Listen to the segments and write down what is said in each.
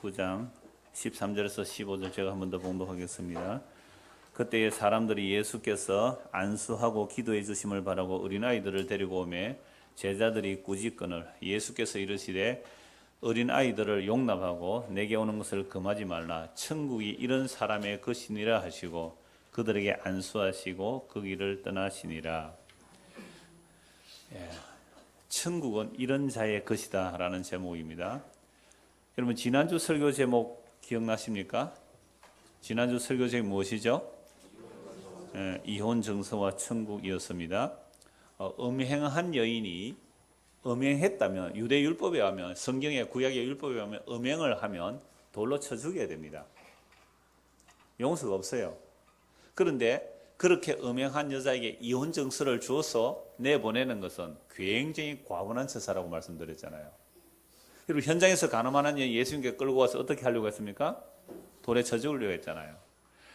19장 13절에서 15절 제가 한 번 더 봉독하겠습니다. 그때에 사람들이 예수께서 안수하고 기도해 주심을 바라고 어린아이들을 데리고 오매 제자들이 꾸짖거늘 예수께서 이르시되 어린아이들을 용납하고 내게 오는 것을 금하지 말라. 천국이 이런 사람의 것이니라 하시고 그들에게 안수하시고 그 길을 떠나시니라. 천국은 이런 자의 것이다 라는 제목입니다. 여러분 지난주 설교 제목 기억나십니까? 지난주 설교 제목이 무엇이죠? 이혼 정서와 천국이었습니다. 음행한 여인이 음행했다면 유대 율법에 하면 성경의 구약의 율법에 하면 음행을 하면 돌로 쳐 죽여야 됩니다. 용서가 없어요. 그런데 그렇게 음행한 여자에게 이혼 정서를 주어서 내보내는 것은 굉장히 과분한 처사라고 말씀드렸잖아요. 그리고 현장에서 가늠한 여인 예수님께 끌고 와서 어떻게 하려고 했습니까? 돌에 쳐 죽으려고 했잖아요.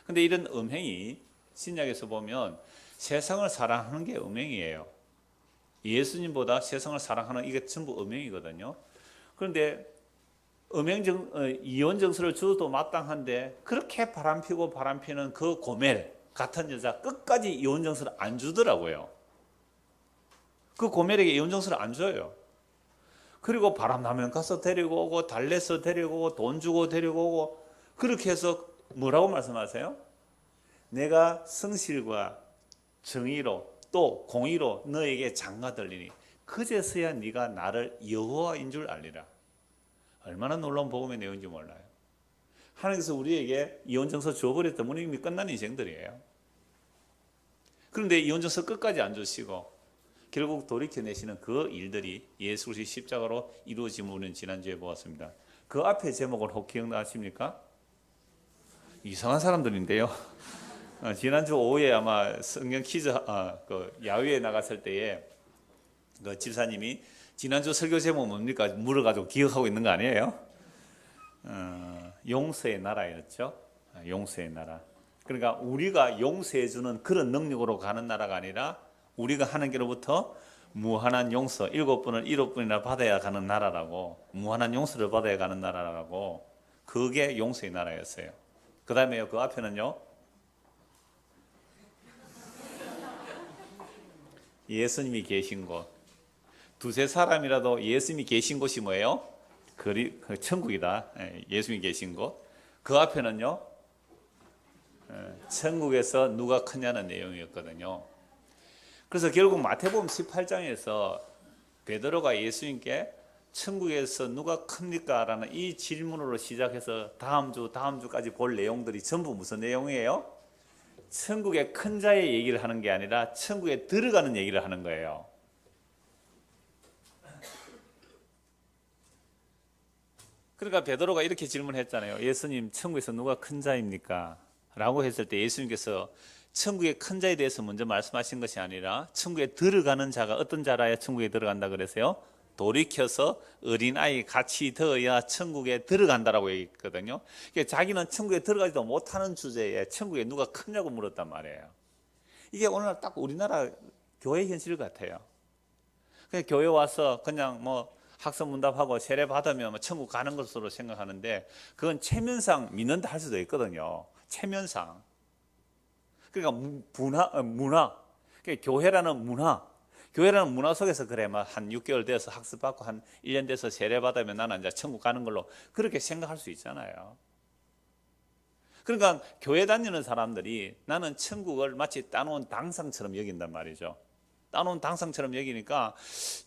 그런데 이런 음행이 신약에서 보면 세상을 사랑하는 게 음행이에요. 예수님보다 세상을 사랑하는 이게 전부 음행이거든요. 그런데 이혼 정서를 주어도 마땅한데 그렇게 바람피고 바람피는 그 고멜 같은 여자 끝까지 이혼 정서를 안 주더라고요. 그 고멜에게 이혼 정서를 안 줘요. 그리고 바람 나면 가서 데리고 오고 달래서 데리고 오고 돈 주고 데리고 오고 그렇게 해서 뭐라고 말씀하세요? 내가 성실과 정의로 또 공의로 너에게 장가들리니 그제서야 네가 나를 여호와인 줄 알리라. 얼마나 놀라운 복음의 내용인지 몰라요. 하나님께서 우리에게 이혼정서 줘버렸다면 이미 끝난 인생들이에요. 그런데 이혼정서 끝까지 안 주시고 결국 돌이켜내시는 그 일들이 예수 그리스도의 십자가로 이루어짐을 우리는 지난주에 보았습니다. 그 앞에 제목을 혹 기억나십니까? 이상한 사람들인데요. 지난주 오후에 아마 성경 퀴즈 야외에 나갔을 때에 그 집사님이 지난주 설교 제목 뭡니까? 물어가지고 기억하고 있는 거 아니에요? 용서의 나라였죠. 용서의 나라. 그러니까 우리가 용서해주는 그런 능력으로 가는 나라가 아니라 우리가 하나님께로부터 무한한 용서 7번을 7번이나 받아야 가는 나라라고, 무한한 용서를 받아야 가는 나라라고, 그게 용서의 나라였어요. 그 다음에 그 앞에는요, 예수님이 계신 곳. 두세 사람이라도 예수님이 계신 곳이 뭐예요? 천국이다. 예수님이 계신 곳. 그 앞에는요, 천국에서 누가 크냐는 내용이었거든요. 그래서 결국 마태복음 18장에서 베드로가 예수님께 천국에서 누가 큽니까? 라는 이 질문으로 시작해서 다음 주까지 볼 내용들이 전부 무슨 내용이에요? 천국의 큰 자의 얘기를 하는 게 아니라 천국에 들어가는 얘기를 하는 거예요. 그러니까 베드로가 이렇게 질문했잖아요. 예수님, 천국에서 누가 큰 자입니까? 라고 했을 때 예수님께서 천국의 큰 자에 대해서 먼저 말씀하신 것이 아니라 천국에 들어가는 자가 어떤 자라야 천국에 들어간다 그랬어요? 돌이켜서 어린아이 같이 되어야 천국에 들어간다라고 얘기했거든요. 그러니까 자기는 천국에 들어가지도 못하는 주제에 천국에 누가 크냐고 물었단 말이에요. 이게 오늘날 딱 우리나라 교회 현실 같아요. 그냥 교회 와서 그냥 뭐 학습문답하고 세례 받으면 천국 가는 것으로 생각하는데 그건 체면상 믿는다 할 수도 있거든요. 체면상. 그러니까 문화. 그러니까 교회라는 문화 속에서 그래, 막 한 6개월 돼서 학습받고 한 1년 돼서 세례 받으면 나는 이제 천국 가는 걸로 그렇게 생각할 수 있잖아요. 그러니까 교회 다니는 사람들이 나는 천국을 마치 따놓은 당상처럼 여긴단 말이죠. 따놓은 당상처럼 여기니까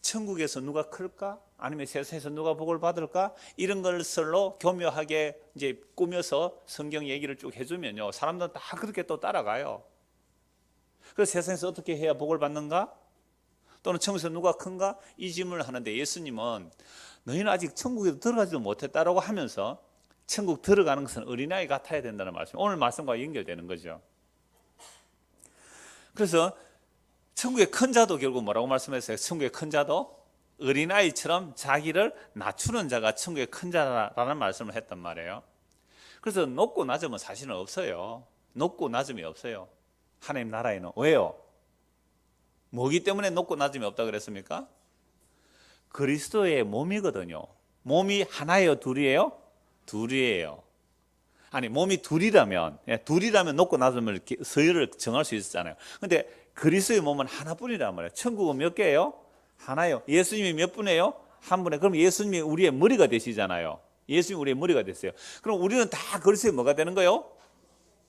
천국에서 누가 클까? 아니면 세상에서 누가 복을 받을까? 이런 것을로 교묘하게 이제 꾸며서 성경 얘기를 쭉 해주면요, 사람들은 다 그렇게 또 따라가요. 그래서 세상에서 어떻게 해야 복을 받는가? 또는 천국에서 누가 큰가? 이 질문을 하는데 예수님은 너희는 아직 천국에 들어가지도 못했다라고 하면서 천국 들어가는 것은 어린아이 같아야 된다는 말씀, 오늘 말씀과 연결되는 거죠. 그래서 천국의 큰 자도 결국 뭐라고 말씀했어요? 천국의 큰 자도 어린아이처럼 자기를 낮추는 자가 천국의 큰 자라는 말씀을 했단 말이에요. 그래서 높고 낮음은 사실은 없어요. 높고 낮음이 없어요. 하나님 나라에는. 왜요? 뭐기 때문에 높고 낮음이 없다 그랬습니까? 그리스도의 몸이거든요. 몸이 하나예요, 둘이에요? 둘이에요. 아니 몸이 둘이라면 놓고 나서면 이렇게 서열을 정할 수 있었잖아요. 근데 그리스도의 몸은 하나뿐이란 말이에요. 천국은 몇 개예요? 하나요. 예수님이 몇 분이에요? 한 분에. 그럼 예수님이 우리의 머리가 되시잖아요. 예수님이 우리의 머리가 됐어요. 그럼 우리는 다 그리스도의 뭐가 되는 거예요?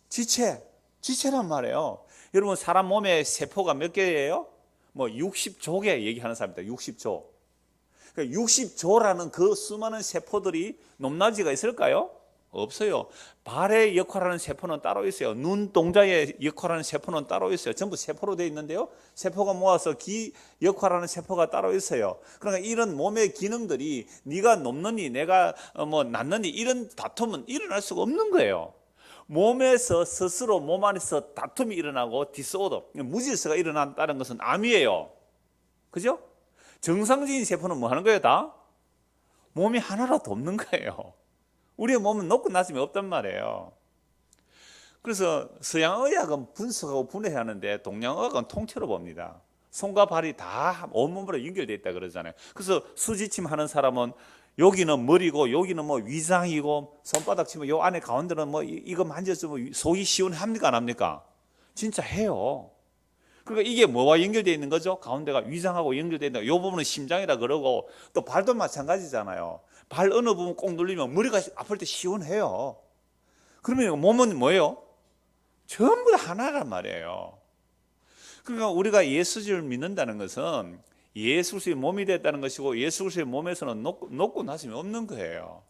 지체란 말이에요. 여러분 사람 몸의 세포가 몇 개예요? 뭐 60조개 얘기하는 사람입니다. 60조. 그러니까 60조라는 그 수많은 세포들이 높낮이가 있을까요? 없어요. 발의 역할하는 세포는 따로 있어요. 눈동자의 역할하는 세포는 따로 있어요. 전부 세포로 되어 있는데요. 세포가 모아서 귀 역할하는 세포가 따로 있어요. 그러니까 이런 몸의 기능들이 네가 높느니 내가 뭐 낮느니 이런 다툼은 일어날 수가 없는 거예요. 몸에서 스스로 몸 안에서 다툼이 일어나고 디스오더, 무질서가 일어난다는 것은 암이에요. 그죠? 정상적인 세포는 뭐 하는 거예요? 다? 몸이 하나라도 없는 거예요. 우리의 몸은 높고 낮음이 없단 말이에요. 그래서 서양의학은 분석하고 분해하는데 동양의학은 통째로 봅니다. 손과 발이 다 온몸으로 연결되어 있다 그러잖아요. 그래서 수지침 하는 사람은 여기는 머리고 여기는 뭐 위장이고 손바닥 치면 요 안에 가운데는 뭐 이거 만져주면 속이 시원합니까 안 합니까? 진짜 해요. 그러니까 이게 뭐와 연결되어 있는 거죠? 가운데가 위장하고 연결되어 있는 요 부분은 심장이라 그러고 또 발도 마찬가지잖아요. 발 어느 부분 꼭 눌리면 머리가 아플 때 시원해요. 그러면 몸은 뭐예요? 전부 다 하나란 말이에요. 그러니까 우리가 예수를 믿는다는 것은 예수 그리스도의 몸이 됐다는 것이고 예수 그리스도의 몸에서는 높고 낮음이 없는 거예요.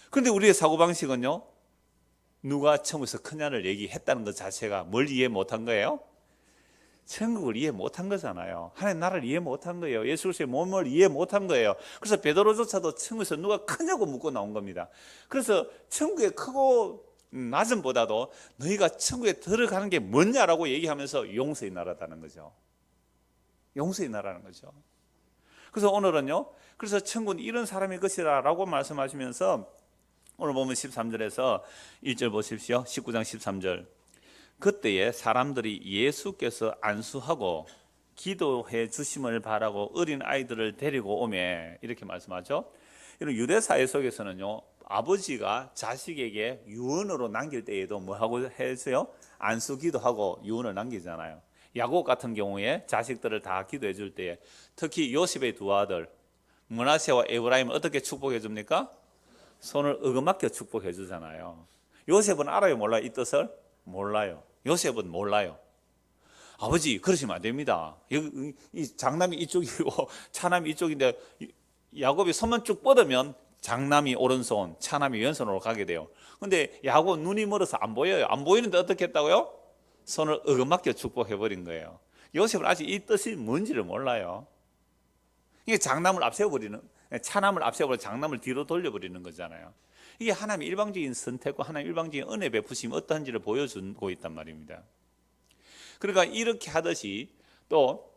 그런데 우리의 사고방식은요, 누가 천국에서 크냐를 얘기했다는 것 자체가 뭘 이해 못한 거예요? 천국을 이해 못한 거잖아요. 하나님 나라를 이해 못한 거예요. 예수 그리스도의 몸을 이해 못한 거예요. 그래서 베드로조차도 천국에서 누가 크냐고 묻고 나온 겁니다. 그래서 천국에 크고 낮음보다도 너희가 천국에 들어가는 게 뭐냐라고 얘기하면서 용서의 나라다는 거죠. 용서의 나라는 거죠. 그래서 오늘은요, 그래서 천국은 이런 사람의 것이라 라고 말씀하시면서 오늘 보면 13절에서 1절 보십시오. 19장 13절. 그때에 사람들이 예수께서 안수하고 기도해 주심을 바라고 어린 아이들을 데리고 오매, 이렇게 말씀하죠. 이런 유대 사회 속에서는요, 아버지가 자식에게 유언으로 남길 때에도 뭐 하고 했어요? 안수 기도하고 유언을 남기잖아요. 야곱 같은 경우에 자식들을 다 기도해 줄 때에 특히 요셉의 두 아들 므낫세와 에브라임을 어떻게 축복해 줍니까? 손을 어긋맞게 축복해 주잖아요. 요셉은 알아요, 몰라요? 이 뜻을? 몰라요. 요셉은 몰라요. 아버지 그러시면 안 됩니다. 이 장남이 이쪽이고 차남이 이쪽인데 야곱이 손만 쭉 뻗으면 장남이 오른손, 차남이 왼손으로 가게 돼요. 근데 야곱 눈이 멀어서 안 보여요. 안 보이는데 어떻게 했다고요? 손을 어긋맞게 축복해 버린 거예요. 요셉은 아직 이 뜻이 뭔지를 몰라요. 이게 장남을 앞세워버리는, 차남을 앞세워버리고 장남을 뒤로 돌려버리는 거잖아요. 이게 하나님의 일방적인 선택과 하나님의 일방적인 은혜 베푸심이 어떠한지를 보여주고 있단 말입니다. 그러니까 이렇게 하듯이 또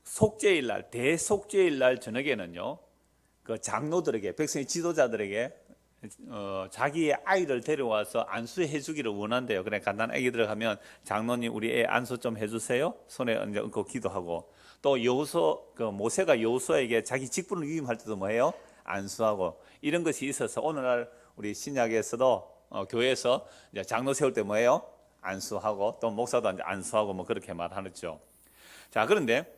속죄일 날, 대속죄일 날 저녁에는요, 그 장로들에게, 백성의 지도자들에게 자기의 아이를 데려와서 안수해 주기를 원한대요. 그래 간단한 아기들 하면 장로님 우리 애 안수 좀 해주세요. 손에 얹고 기도하고, 또 여호수, 그 모세가 여호수아에게 자기 직분을 위임할 때도 뭐해요? 안수하고, 이런 것이 있어서 오늘날 우리 신약에서도 교회에서 이제 장로 세울 때 뭐해요? 안수하고, 또 목사도 안수하고 뭐 그렇게 말하죠. 자, 그런데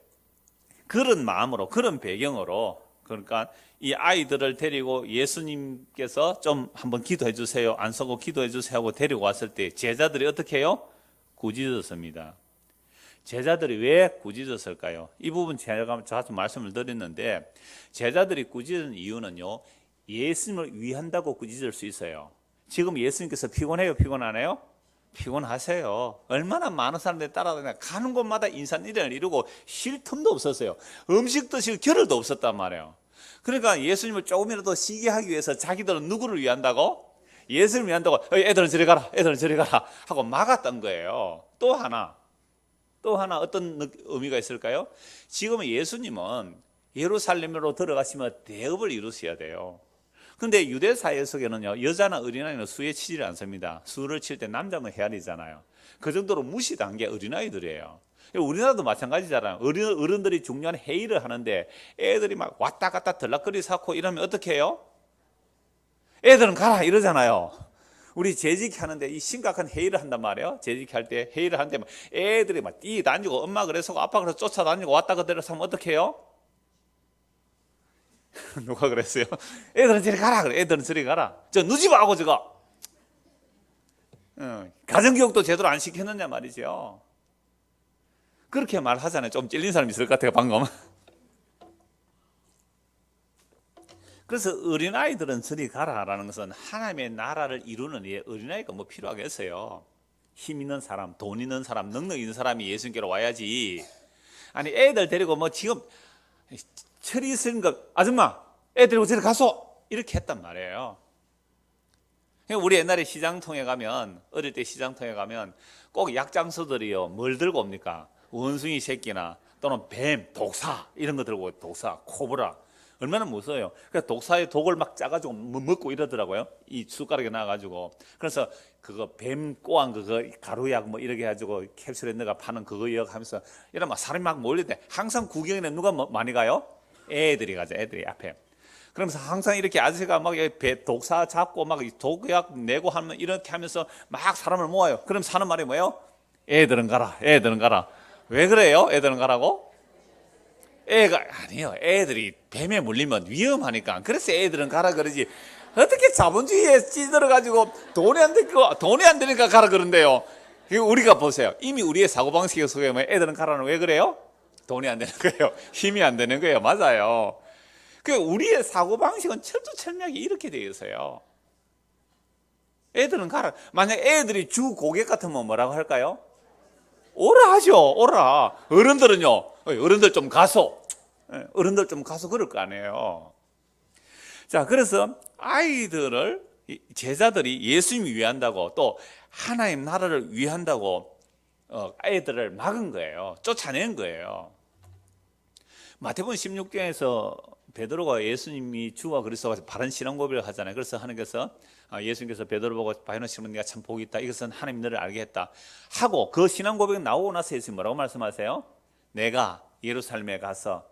그런 마음으로, 그런 배경으로, 그러니까 이 아이들을 데리고 예수님께서 좀 한번 기도해 주세요, 안수하고 기도해 주세요 하고 데리고 왔을 때 제자들이 어떻게 해요? 꾸짖었습니다. 제자들이 왜 꾸짖었을까요? 이 부분 제가 자주 말씀을 드렸는데, 제자들이 꾸짖은 이유는요, 예수님을 위한다고 꾸짖을 수 있어요. 지금 예수님께서 피곤해요, 피곤 안 해요? 피곤하세요. 얼마나 많은 사람들이 따라다니냐. 가는 곳마다 인산일해를 이루고 쉴 틈도 없었어요. 음식 드실 겨를도 없었단 말이에요. 그러니까 예수님을 조금이라도 쉬게 하기 위해서 자기들은 누구를 위한다고? 예수님을 위한다고 애들은 저리 가라, 애들은 저리 가라 하고 막았던 거예요. 또 하나 어떤 의미가 있을까요? 지금 예수님은 예루살렘으로 들어가시면 대업을 이루셔야 돼요. 근데 유대 사회 속에는요, 여자나 어린아이는 수에 치지를 않습니다. 수를 칠 때 남자는 헤아리잖아요. 그 정도로 무시당한 게 어린아이들이에요. 우리나라도 마찬가지잖아요. 어른들이 중요한 회의를 하는데 애들이 막 왔다 갔다 들락거리 쌓고 이러면 어떻게 해요? 애들은 가라 이러잖아요. 우리 재직기 하는데 이 심각한 회의를 한단 말이에요. 재직기 할 때 회의를 하는데 막 애들이 막 뛰다니고 엄마 그래서 아빠 그래서 쫓아다니고 왔다 그대로 하면 어떻게 해요? 누가 그랬어요? 애들은 저리 가라 그래. 애들은 저리 가라. 저 늦지 마고 저거. 가정교육도 제대로 안 시켰느냐 말이죠. 그렇게 말하잖아요. 좀 찔린 사람이 있을 것 같아요 방금. 그래서 어린아이들은 저리 가라라는 것은 하나님의 나라를 이루는 데 어린아이가 뭐 필요하겠어요. 힘 있는 사람, 돈 있는 사람, 능력 있는 사람이 예수님께로 와야지. 아니 애들 데리고 뭐 지금 철이 있은 거 아줌마 애 데리고 저리 가소 이렇게 했단 말이에요. 우리 옛날에 시장통에 가면 어릴 때 시장통에 가면 꼭 약장수들이요 뭘 들고 옵니까? 원숭이 새끼나 또는 뱀, 독사 이런 거 들고 독사, 코브라 얼마나 무서워요. 그래서 독사의 독을 막 짜가지고 먹고 이러더라고요. 이 숟가락에 나가지고. 그래서 그거 뱀 꼬안 그거 가루약 뭐 이렇게 해가지고 캡슐에 넣어가 파는 그거 하면서 이러면 사람이 막 몰릴 때 항상 구경에는 누가 많이 가요? 애들이 가죠. 애들이 앞에. 그러면서 항상 이렇게 아저씨가 막 독사 잡고 막 독약 내고 하면 이렇게 하면서 막 사람을 모아요. 그럼 사는 말이 뭐예요? 애들은 가라. 애들은 가라. 왜 그래요? 애들은 가라고? 애가 아니요. 애들이 뱀에 물리면 위험하니까. 그래서 애들은 가라 그러지. 어떻게 자본주의에 찌들어 가지고 돈이 안 되니까 가라 그런데요. 우리가 보세요. 이미 우리의 사고방식에 속에 애들은 가라는 왜 그래요? 돈이 안 되는 거예요. 힘이 안 되는 거예요. 맞아요. 그 우리의 사고방식은 철두철미하게 이렇게 되어 있어요. 애들은 가라. 만약 애들이 주 고객 같으면 뭐라고 할까요? 오라 하죠. 오라. 어른들은요. 어른들 좀 가소. 어른들 좀 가소 그럴 거 아니에요. 자, 그래서 아이들을 제자들이 예수님이 위한다고 또 하나님 나라를 위한다고 아이들을 막은 거예요. 쫓아낸 거예요. 마태복음 16장에서 베드로가 예수님이 주와 그리스도가 바른 신앙 고백을 하잖아요. 그래서 하나님께서 예수님께서 베드로 보고 바요나 시몬 네가 참 복이 있다. 이것은 하나님 너를 알게 했다 하고 그 신앙 고백이 나오고 나서 예수님 뭐라고 말씀하세요? 내가 예루살렘에 가서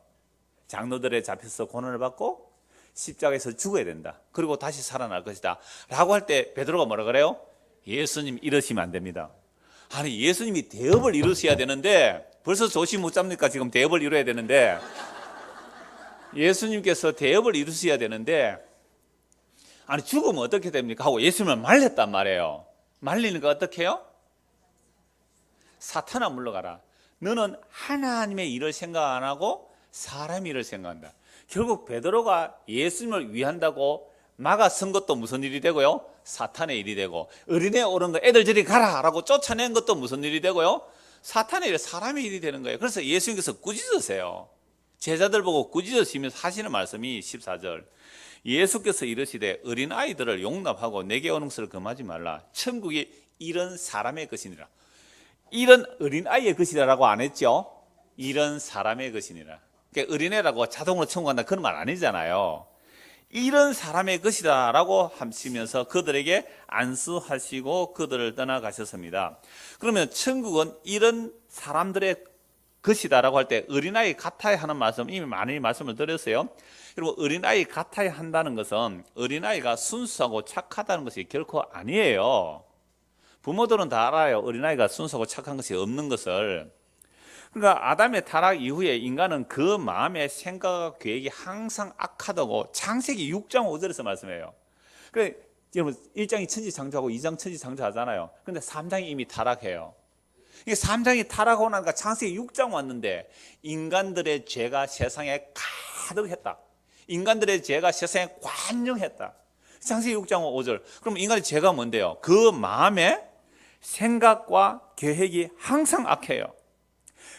장로들에 잡혀서 고난을 받고 십자가에서 죽어야 된다. 그리고 다시 살아날 것이다 라고 할 때 베드로가 뭐라 그래요? 예수님 이러시면 안 됩니다. 아니 예수님이 대업을 이루셔야 되는데 벌써 조시 못 잡니까? 지금 대업을 이루어야 되는데 예수님께서 대업을 이루셔야 되는데 아니 죽으면 어떻게 됩니까? 하고 예수님을 말렸단 말이에요. 말리니까 어떻게 해요? 사탄아 물러가라. 너는 하나님의 일을 생각 안 하고 사람의 일을 생각한다. 결국 베드로가 예수님을 위한다고 막아선 것도 무슨 일이 되고요? 사탄의 일이 되고 어린애 오른 거 애들 저리 가라 라고 쫓아낸 것도 무슨 일이 되고요? 사탄의 일, 사람의 일이 되는 거예요. 그래서 예수님께서 꾸짖으세요. 제자들 보고 꾸짖으시면서 하시는 말씀이 14절 예수께서 이르시되 어린아이들을 용납하고 내게 오는 것을 금하지 말라. 천국이 이런 사람의 것이니라. 이런 어린아이의 것이라고 안 했죠. 이런 사람의 것이니라. 그러니까 어린애라고 자동으로 천국 간다 그런 말 아니잖아요. 이런 사람의 것이다 라고 하시면서 그들에게 안수하시고 그들을 떠나가셨습니다. 그러면 천국은 이런 사람들의 것이다 라고 할 때 어린아이 같아야 하는 말씀 이미 많이 말씀을 드렸어요. 여러분 어린아이 같아야 한다는 것은 어린아이가 순수하고 착하다는 것이 결코 아니에요. 부모들은 다 알아요. 어린아이가 순수하고 착한 것이 없는 것을. 그러니까 아담의 타락 이후에 인간은 그 마음의 생각과 계획이 항상 악하다고 창세기 6장 5절에서 말씀해요. 그러니까 여러분 1장이 천지창조하고 2장 천지창조하잖아요. 그런데 3장이 이미 타락해요. 이게 3장이 타락하고 나니까 창세기 6장 왔는데 인간들의 죄가 세상에 가득했다. 인간들의 죄가 세상에 관영했다. 창세기 6장 5절. 그럼 인간의 죄가 뭔데요? 그 마음의 생각과 계획이 항상 악해요.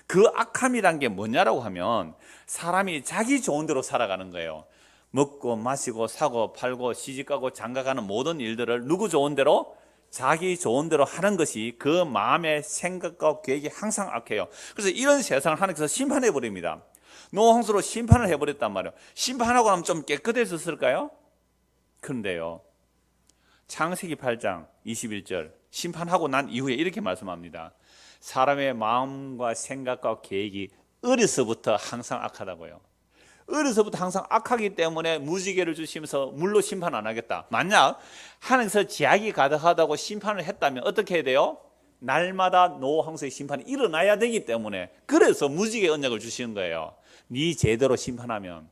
그 악함이란 게 뭐냐라고 하면 사람이 자기 좋은 대로 살아가는 거예요. 먹고 마시고 사고 팔고 시집가고 장가가는 모든 일들을 누구 좋은 대로? 자기 좋은 대로 하는 것이 그 마음의 생각과 계획이 항상 악해요. 그래서 이런 세상을 하나님께서 심판해 버립니다. 노홍수로 심판을 해버렸단 말이에요. 심판하고 나면 좀 깨끗해졌을까요? 그런데요 창세기 8장 21절 심판하고 난 이후에 이렇게 말씀합니다. 사람의 마음과 생각과 계획이 어려서부터 항상 악하다고요. 어려서부터 항상 악하기 때문에 무지개를 주시면서 물로 심판 안 하겠다. 만약 하나님께서 죄악이 가득하다고 심판을 했다면 어떻게 해야 돼요? 날마다 노홍수의 심판이 일어나야 되기 때문에, 그래서 무지개 언약을 주시는 거예요. 네 제대로 심판하면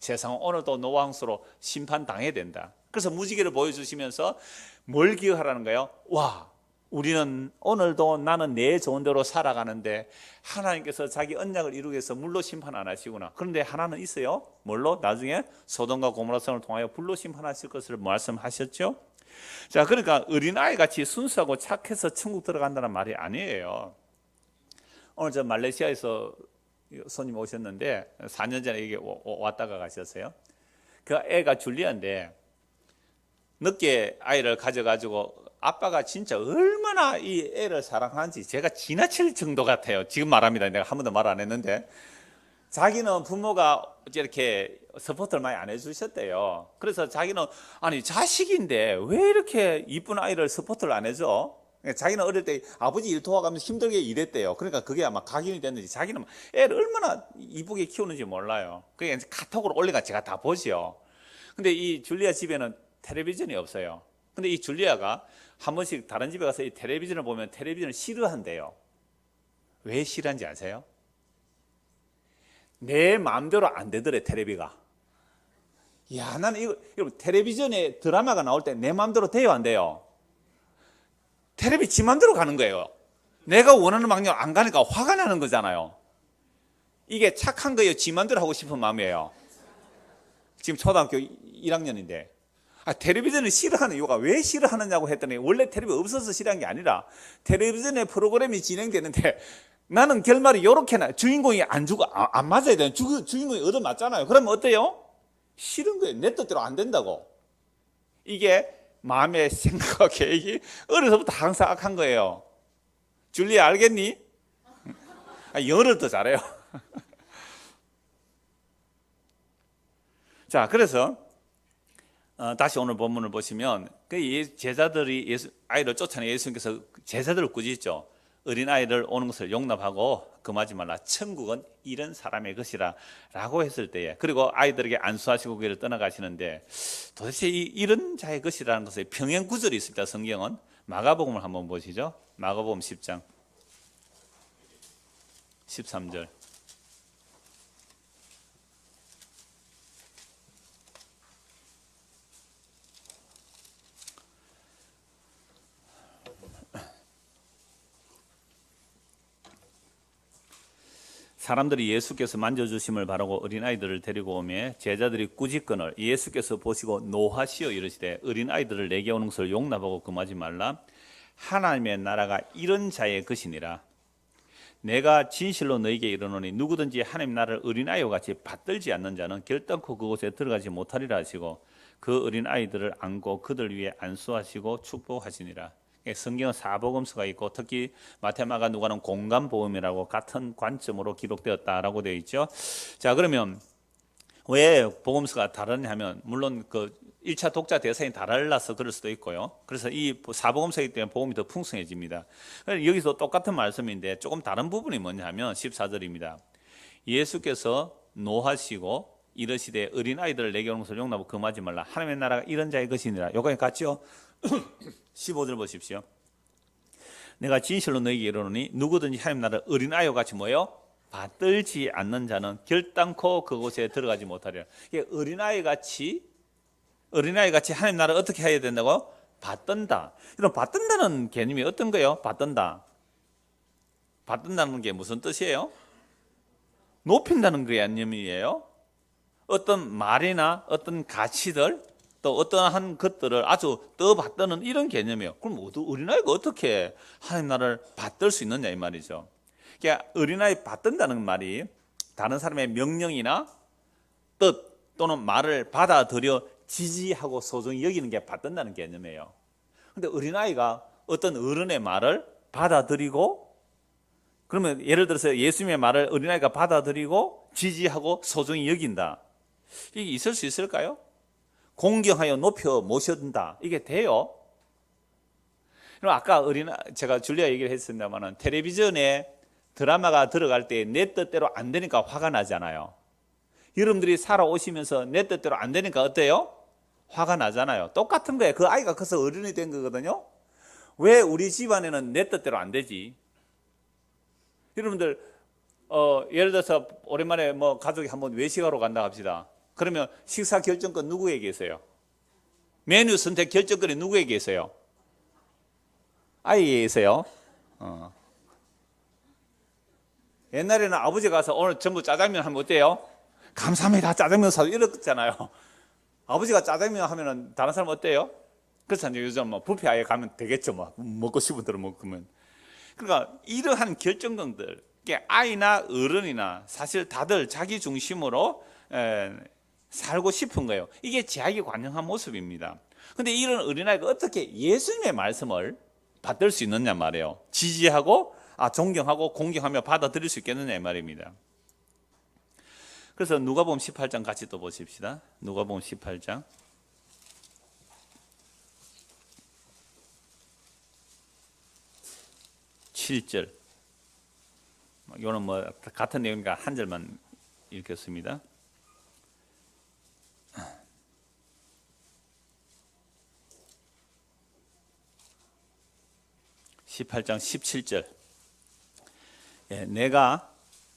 세상은 오늘도 노홍수로 심판당해야 된다. 그래서 무지개를 보여주시면서 뭘 기억하라는 거예요? 와, 우리는 오늘도 나는 내 좋은 대로 살아가는데 하나님께서 자기 언약을 이루기 위해서 물로 심판 안 하시구나. 그런데 하나는 있어요. 뭘로? 나중에 소돔과 고모라 성을 통하여 불로 심판하실 것을 말씀하셨죠. 자, 그러니까 어린아이 같이 순수하고 착해서 천국 들어간다는 말이 아니에요. 오늘 저 말레이시아에서 손님 오셨는데 4년 전에 여기 왔다가 가셨어요. 그 애가 줄리아인데 늦게 아이를 가져가지고 아빠가 진짜 얼마나 이 애를 사랑하는지 제가 지나칠 정도 같아요. 지금 말합니다. 내가 한 번도 말 안 했는데, 자기는 부모가 이렇게 서포트를 많이 안 해주셨대요. 그래서 자기는 아니 자식인데 왜 이렇게 이쁜 아이를 서포트를 안 해줘? 자기는 어릴 때 아버지 일 도와가면서 힘들게 일했대요. 그러니까 그게 아마 각인이 됐는지 자기는 애를 얼마나 이쁘게 키우는지 몰라요. 그게 카톡으로 올리가 제가 다 보죠. 근데 이 줄리아 집에는 텔레비전이 없어요. 근데 이 줄리아가 한 번씩 다른 집에 가서 이 텔레비전을 보면 텔레비전을 싫어한대요. 왜 싫어한지 아세요? 내 마음대로 안 되더래, 텔레비가. 야, 나는 이거 텔레비전에 드라마가 나올 때 내 마음대로 돼요, 안 돼요? 텔레비 지 마음대로 가는 거예요. 내가 원하는 방향 안 가니까 화가 나는 거잖아요. 이게 착한 거예요, 지 마음대로 하고 싶은 마음이에요? 지금 초등학교 1학년인데. 텔레비전을 싫어하는 이유가 왜 싫어하느냐고 했더니 원래 텔레비전 없어서 싫어한 게 아니라 텔레비전에 프로그램이 진행되는데 나는 결말이 이렇게나 주인공이 안 죽어, 안 맞아야 되는 주인공이 얻어맞잖아요. 그러면 어때요? 싫은 거예요. 내 뜻대로 안 된다고. 이게 마음의 생각과 계획이 어려서부터 항상 악한 거예요. 줄리아 알겠니? 영어를 더 잘해요. 자, 그래서 다시 오늘 본문을 보시면 그 제자들이 아이를 쫓아내 예수님께서 제자들을 꾸짖죠. 어린아이를 오는 것을 용납하고 금하지 말라. 천국은 이런 사람의 것이라 라고 했을 때에, 그리고 아이들에게 안수하시고 그를 떠나가시는데, 도대체 이런 자의 것이라는 것에 평행 구절이 있습니다. 성경은. 마가복음을 한번 보시죠. 마가복음 10장 13절. 사람들이 예수께서 만져주심을 바라고 어린아이들을 데리고 오매 제자들이 꾸짖거늘 예수께서 보시고 노하시어 이르시되 어린아이들을 내게 오는 것을 용납하고 금하지 말라. 하나님의 나라가 이런 자의 것이니라. 내가 진실로 너희에게 이르노니 누구든지 하나님 나라를 어린아이와 같이 받들지 않는 자는 결단코 그곳에 들어가지 못하리라 하시고 그 어린아이들을 안고 그들 위에 안수하시고 축복하시니라. 성경은 사복음서가 있고 특히 마태, 마가, 누가는 공간복음이라고 같은 관점으로 기록되었다라고 되어 있죠. 자, 그러면 왜 복음서가 다르냐 하면 물론 그 1차 독자 대상이 달라서 그럴 수도 있고요. 그래서 이 사복음서이기 때문에 복음이 더 풍성해집니다. 여기서 똑같은 말씀인데 조금 다른 부분이 뭐냐 하면 14절입니다. 예수께서 노하시고 이르시되 어린아이들을 내게 오는 것을 용납하고 금하지 말라. 하나님의 나라가 이런 자의 것이니라. 요거에 같죠? 15절 보십시오. 내가 진실로 너희에게 이르노니 누구든지 하나님 나라를 어린아이와 같이 뭐요? 받들지 않는 자는 결단코 그곳에 들어가지 못하리라. 이게 어린아이같이 하나님 나라를 어떻게 해야 된다고? 받든다. 이런 받든다는 개념이 어떤 거예요? 받든다. 받든다는 게 무슨 뜻이에요? 높인다는 개념이에요. 어떤 말이나 어떤 가치들 또 어떠한 것들을 아주 떠받드는 이런 개념이에요. 그럼 어린아이가 어떻게 하나님 나라를 받들 수 있느냐 이 말이죠. 그러니까 어린아이 받든다는 말이 다른 사람의 명령이나 뜻 또는 말을 받아들여 지지하고 소중히 여기는 게 받든다는 개념이에요. 그런데 어린아이가 어떤 어른의 말을 받아들이고, 그러면 예를 들어서 예수님의 말을 어린아이가 받아들이고 지지하고 소중히 여긴다. 이게 있을 수 있을까요? 공경하여 높여 모셔둔다. 이게 돼요? 그럼 아까 제가 줄리아 얘기를 했습니다만 텔레비전에 드라마가 들어갈 때 내 뜻대로 안 되니까 화가 나잖아요. 여러분들이 살아오시면서 내 뜻대로 안 되니까 어때요? 화가 나잖아요. 똑같은 거예요. 그 아이가 커서 어른이 된 거거든요. 왜 우리 집안에는 내 뜻대로 안 되지? 여러분들 예를 들어서 오랜만에 뭐 가족이 한번 외식하러 간다 합시다. 그러면 식사 결정권 누구에게 있어요? 메뉴 선택 결정권이 누구에게 있어요? 아이에게 있어요. 옛날에는 아버지가 가서 오늘 전부 짜장면 하면 어때요? 감사합니다. 짜장면 사도 이랬잖아요. 아버지가 짜장면 하면은 다른 사람 어때요? 그렇잖아요. 요즘 뭐 뷔페 아예 가면 되겠죠. 뭐 먹고 싶은 대로 먹으면. 그러니까 이러한 결정권들, 아이나 어른이나 사실 다들 자기 중심으로 살고 싶은 거예요. 이게 제약이 관영한 모습입니다. 근데 이런 어린아이가 어떻게 예수님의 말씀을 받들 수 있느냐 말이에요. 지지하고 존경하고 공경하며 받아들일 수 있겠느냐 말입니다. 그래서 누가복음 18장 같이 또 보십시다. 누가복음 18장 7절. 이거는 뭐 같은 내용이니까 한 절만 읽겠습니다. 18장 17절. 내가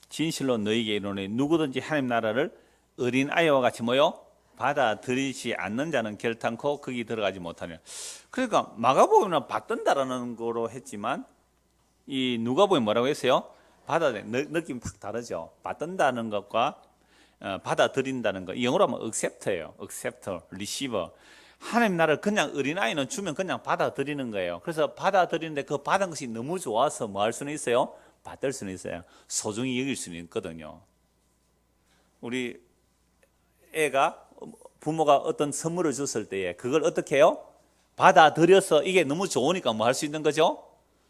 진실로 너희에게 이르노니 누구든지 하나님 나라를 어린 아이와 같이 뭐요? 받아들이지 않는 자는 결탄코 거기 들어가지 못하냐. 그러니까 마가복음은 받든다라는 거로 했지만 이 누가복음이 뭐라고 했어요? 느낌이 팍 다르죠. 받든다는 것과 받아들인다는 것. 영어로 하면 accept예요. acceptor, receiver. 하나님 나라를 그냥 어린아이는 주면 그냥 받아들이는 거예요. 그래서 받아들이는데 그 받은 것이 너무 좋아서 뭐 할 수는 있어요? 받을 수는 있어요. 소중히 여길 수는 있거든요. 우리 애가 부모가 어떤 선물을 줬을 때에 그걸 어떻게 해요? 받아들여서 이게 너무 좋으니까 뭐 할 수 있는 거죠?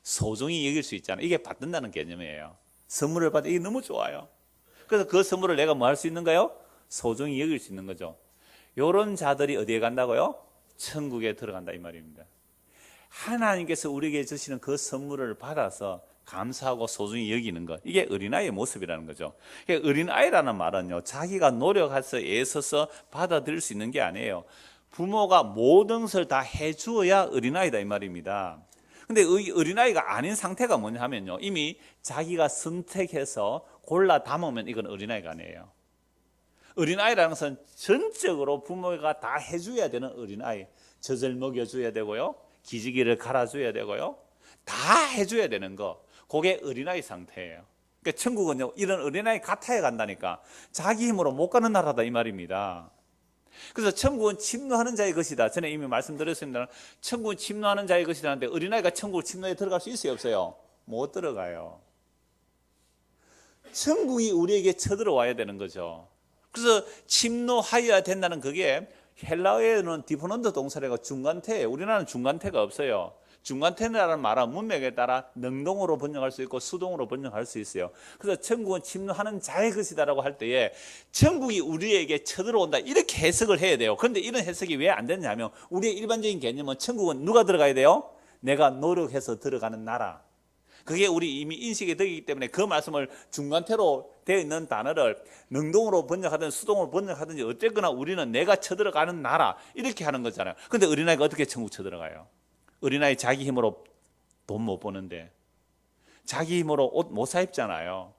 소중히 여길 수 있잖아요. 이게 받는다는 개념이에요. 선물을 받아 이게 너무 좋아요. 그래서 그 선물을 내가 뭐 할 수 있는가요? 소중히 여길 수 있는 거죠. 이런 자들이 어디에 간다고요? 천국에 들어간다 이 말입니다. 하나님께서 우리에게 주시는 그 선물을 받아서 감사하고 소중히 여기는 것, 이게 어린아이의 모습이라는 거죠. 어린아이라는 말은요, 자기가 노력해서 애써서 받아들일 수 있는 게 아니에요. 부모가 모든 것을 다 해주어야 어린아이다 이 말입니다. 근데 어린아이가 아닌 상태가 뭐냐 하면요, 이미 자기가 선택해서 골라 담으면 이건 어린아이가 아니에요. 어린아이라는 것은 전적으로 부모가 다 해줘야 되는 어린아이. 젖을 먹여줘야 되고요, 기저귀를 갈아줘야 되고요, 다 해줘야 되는 거, 그게 어린아이 상태예요. 그러니까 천국은요, 이런 어린아이 같아야 간다니까. 자기 힘으로 못 가는 나라다 이 말입니다. 그래서 천국은 침노하는 자의 것이다. 전에 이미 말씀드렸습니다. 천국은 침노하는 자의 것이다 하는데 어린아이가 천국 침노에 들어갈 수 있어요 없어요? 못 들어가요. 천국이 우리에게 쳐들어와야 되는 거죠. 그래서 침노하여야 된다는 그게 헬라어에는 디포넌트 동사래가 중간태예요. 우리나라는 중간태가 없어요. 중간태라는 말은 문맥에 따라 능동으로 번역할 수 있고 수동으로 번역할 수 있어요. 그래서 천국은 침노하는 자의 것이다라고 할 때에 천국이 우리에게 쳐들어온다 이렇게 해석을 해야 돼요. 그런데 이런 해석이 왜 안 되냐면 우리의 일반적인 개념은 천국은 누가 들어가야 돼요? 내가 노력해서 들어가는 나라. 그게 우리 이미 인식이 되기 때문에 그 말씀을 중간태로 되어 있는 단어를 능동으로 번역하든 수동으로 번역하든지 어쨌거나 우리는 내가 쳐들어가는 나라 이렇게 하는 거잖아요. 근데 어린아이가 어떻게 천국 쳐들어가요? 어린아이 자기 힘으로 돈 못 버는데, 자기 힘으로 옷 못 사 입잖아요.